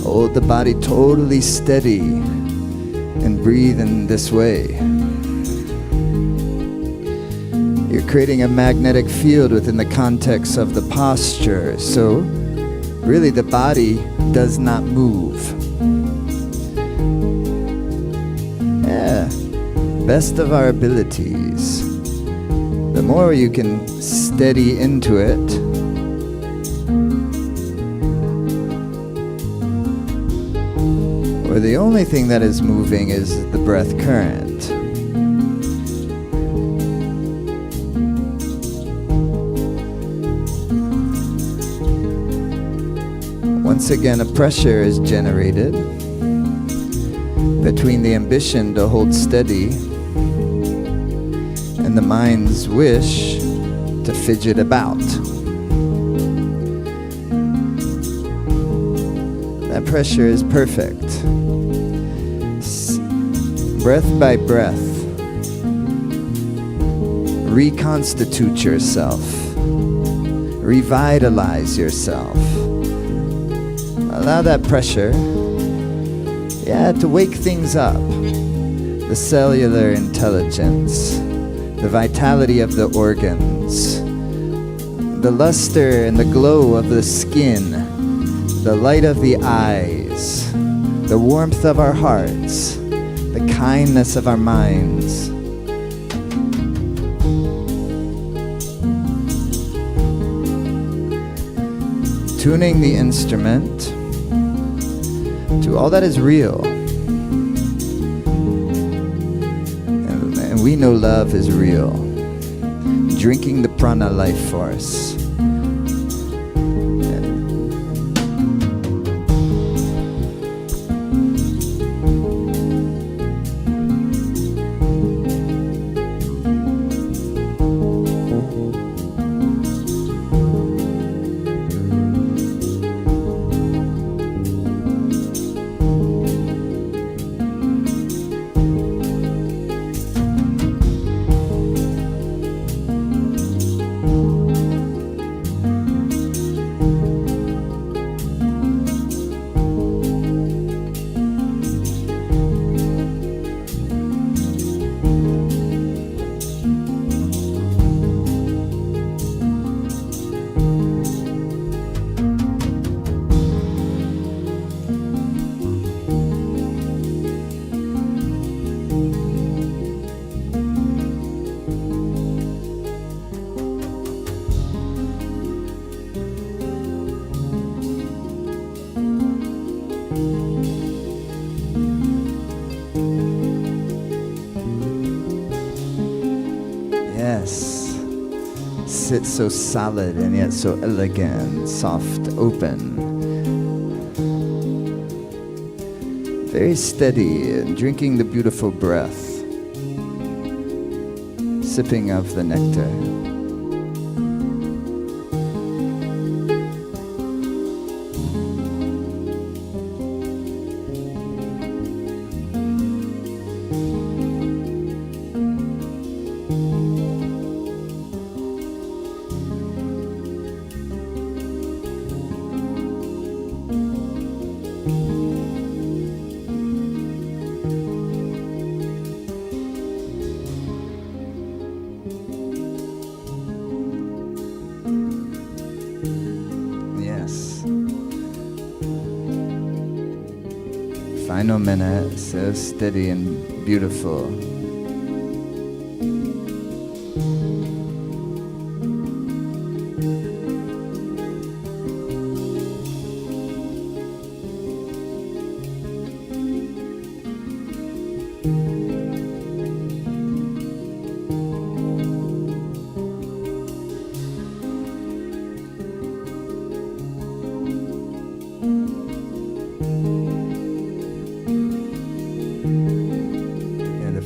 Hold the body totally steady and breathe in this way. You're creating a magnetic field within the context of the posture, so really the body does not move. Yeah, best of our abilities. The more you can steady into it, where the only thing that is moving is the breath current. Once again, a pressure is generated between the ambition to hold steady and the mind's wish to fidget about. That pressure is perfect. Breath by breath, reconstitute yourself, revitalize yourself. Allow that pressure, to wake things up. The cellular intelligence, the vitality of the organs, the luster and the glow of the skin, the light of the eyes, the warmth of our hearts, the kindness of our minds. Tuning the instrument to all that is real. And we know love is real. Drinking the prana life force. Yes. Sit so solid and yet so elegant, soft, open. Very steady, drinking the beautiful breath. Sipping of the nectar. Final minute, so steady and beautiful.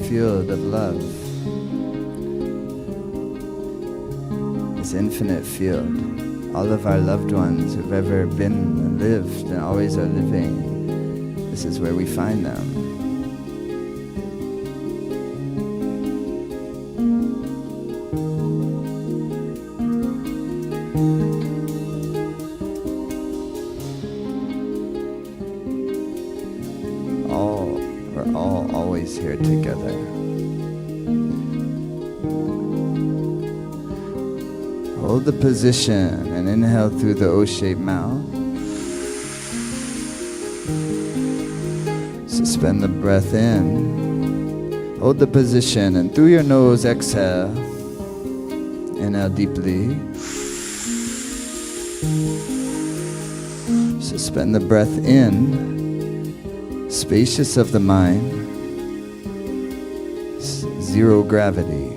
Field of love, this infinite field, all of our loved ones who've ever been and lived and always are living, this is where we find them. We're all always here together. Hold the position and inhale through the O-shaped mouth. Suspend the breath in. Hold the position and through your nose exhale. Inhale deeply. Suspend the breath in. Spacious of the mind, zero gravity.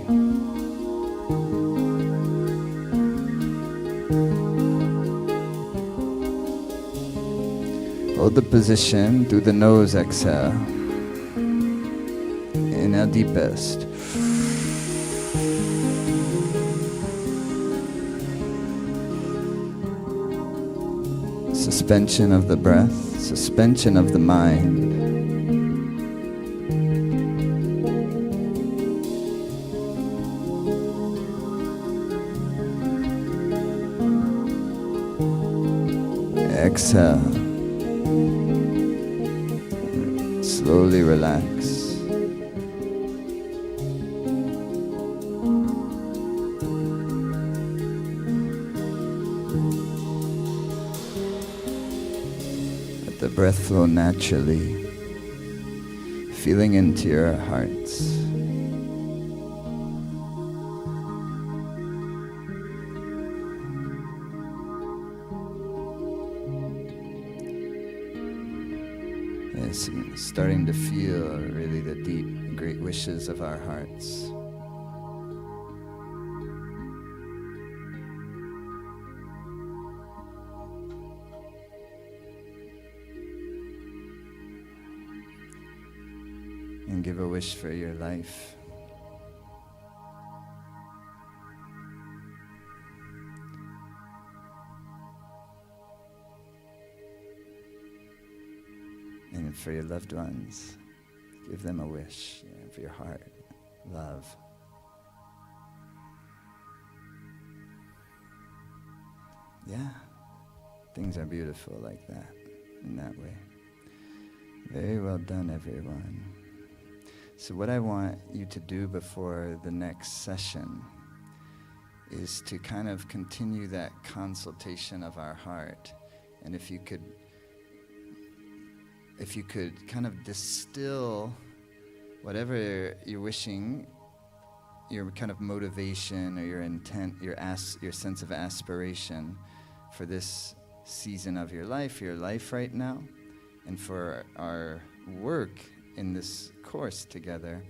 Hold the position through the nose, exhale. Inhale deepest. Suspension of the breath, suspension of the mind. Exhale. Slowly relax. Let the breath flow naturally, feeling into your hearts. Starting to feel really the deep, great wishes of our hearts. And give a wish for your life. And for your loved ones, give them a wish, for your heart, love. Yeah, things are beautiful like that, in that way. Very well done, everyone. So what I want you to do before the next session is to kind of continue that consultation of our heart. And if you could kind of distill whatever you're wishing, your kind of motivation or your intent, your sense of aspiration for this season of your life right now, and for our work in this course together,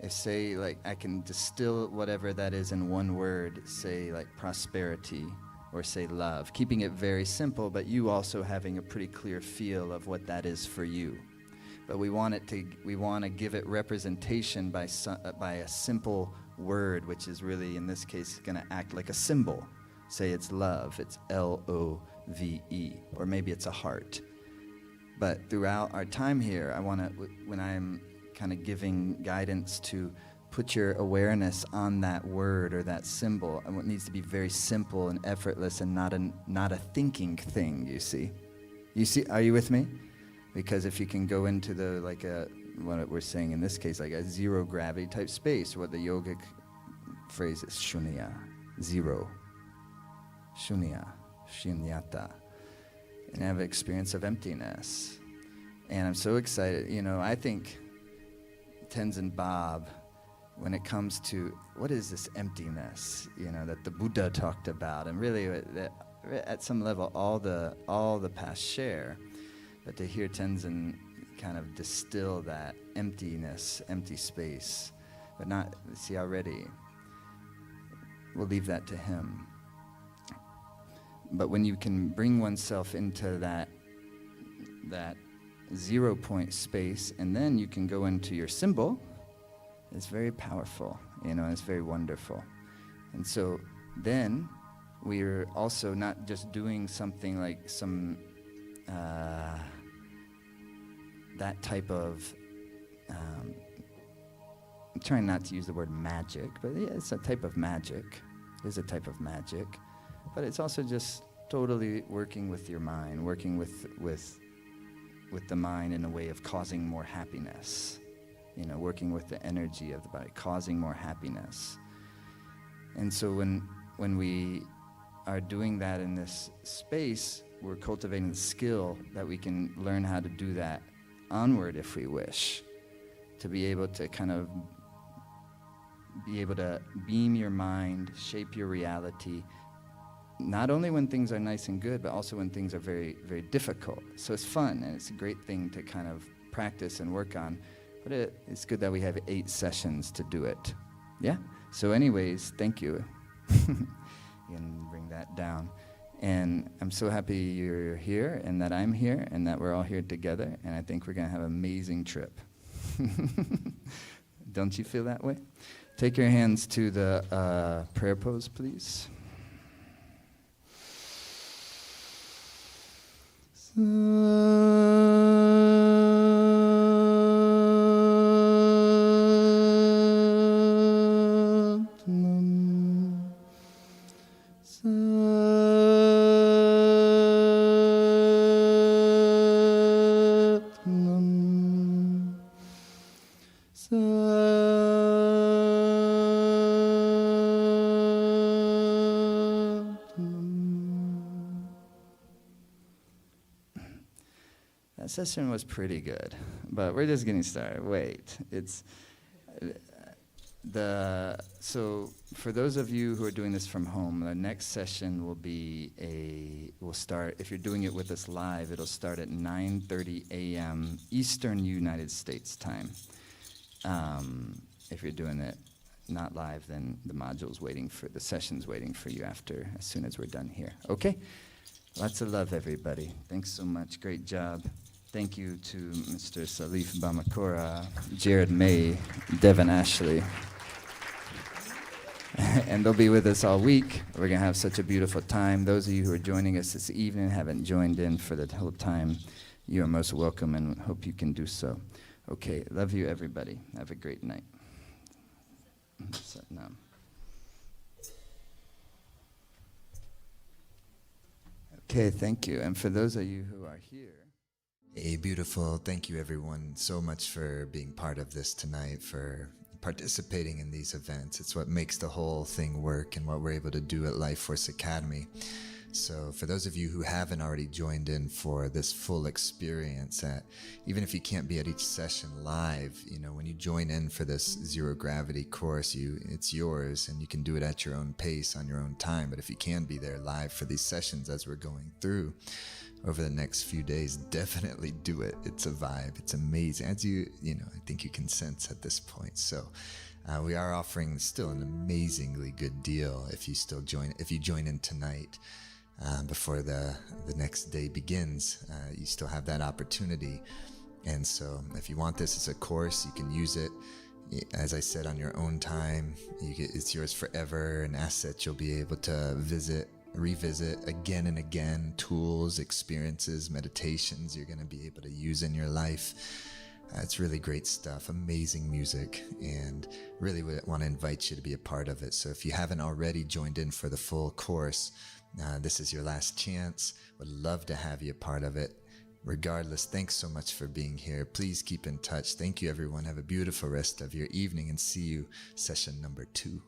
if say like I can distill whatever that is in one word, say like prosperity or say love, keeping it very simple, but you also having a pretty clear feel of what that is for you. But we want to give it representation by a simple word, which is really, in this case, going to act like a symbol. Say it's love, it's L-O-V-E, or maybe it's a heart. But throughout our time here, I want to, when I'm kind of giving guidance, to put your awareness on that word or that symbol, and it needs to be very simple and effortless and not a thinking thing, you see. Are you with me? Because if you can go into what we're saying in this case, like a zero gravity type space, what the yogic phrase is shunya, zero, shunya, shunyata, and have an experience of emptiness. And I'm so excited. I think Tenzin Bob, when it comes to what is this emptiness, that the Buddha talked about, and really at some level all the past share. But to hear Tenzin kind of distill that emptiness, empty space, but not, see already, we'll leave that to him. But when you can bring oneself into that 0 point space, and then you can go into your symbol, it's very powerful, it's very wonderful. And so then we're also not just doing something like some that type of, I'm trying not to use the word magic, but yeah, it's a type of magic. It's a type of magic. But it's also just totally working with your mind, working with the mind in a way of causing more happiness. Working with the energy of the body, causing more happiness. And so when we are doing that in this space, we're cultivating the skill that we can learn how to do that onward if we wish, to be able to beam your mind, shape your reality, not only when things are nice and good, but also when things are very, very difficult. So it's fun, and it's a great thing to kind of practice and work on, but it's good that we have 8 sessions to do it. Yeah? So anyways, thank you. You can bring that down. And I'm so happy you're here, and that I'm here, and that we're all here together, and I think we're going to have an amazing trip. Don't you feel that way? Take your hands to the prayer pose, please. That session was pretty good, but we're just getting started. Wait, so for those of you who are doing this from home, the next session will start, if you're doing it with us live, it'll start at 9:30 a.m. Eastern United States time. If you're doing it not live, then the session's waiting for you as soon as we're done here. Okay? Lots of love, everybody. Thanks so much. Great job. Thank you to Mr. Salif Bamakora, Jared May, Devin Ashley. And they'll be with us all week. We're going to have such a beautiful time. Those of you who are joining us this evening, haven't joined in for the whole time, you are most welcome, and hope you can do so. Okay, love you, everybody. Have a great night. Satnam. Okay, thank you. And for those of you who are here, Hey, beautiful. Thank you, everyone, so much for being part of this tonight, for participating in these events. It's what makes the whole thing work and what we're able to do at Life Force Academy. So for those of you who haven't already joined in for this full experience, even if you can't be at each session live, when you join in for this zero gravity course, it's yours, and you can do it at your own pace on your own time. But if you can be there live for these sessions as we're going through, over the next few days, definitely do it. It's a vibe. It's amazing. As I think you can sense at this point. So we are offering still an amazingly good deal if you join in tonight. Before the next day begins, you still have that opportunity. And so if you want this as a course, you can use it, as I said, on your own time. It's yours forever, an asset you'll be able to revisit again and again, tools, experiences, meditations you're going to be able to use in your life. It's really great stuff, amazing music, and really want to invite you to be a part of it. So if you haven't already joined in for the full course, this is your last chance. Would love to have you a part of it. Regardless, thanks so much for being here. Please keep in touch. Thank you, everyone. Have a beautiful rest of your evening, and see you session number 2.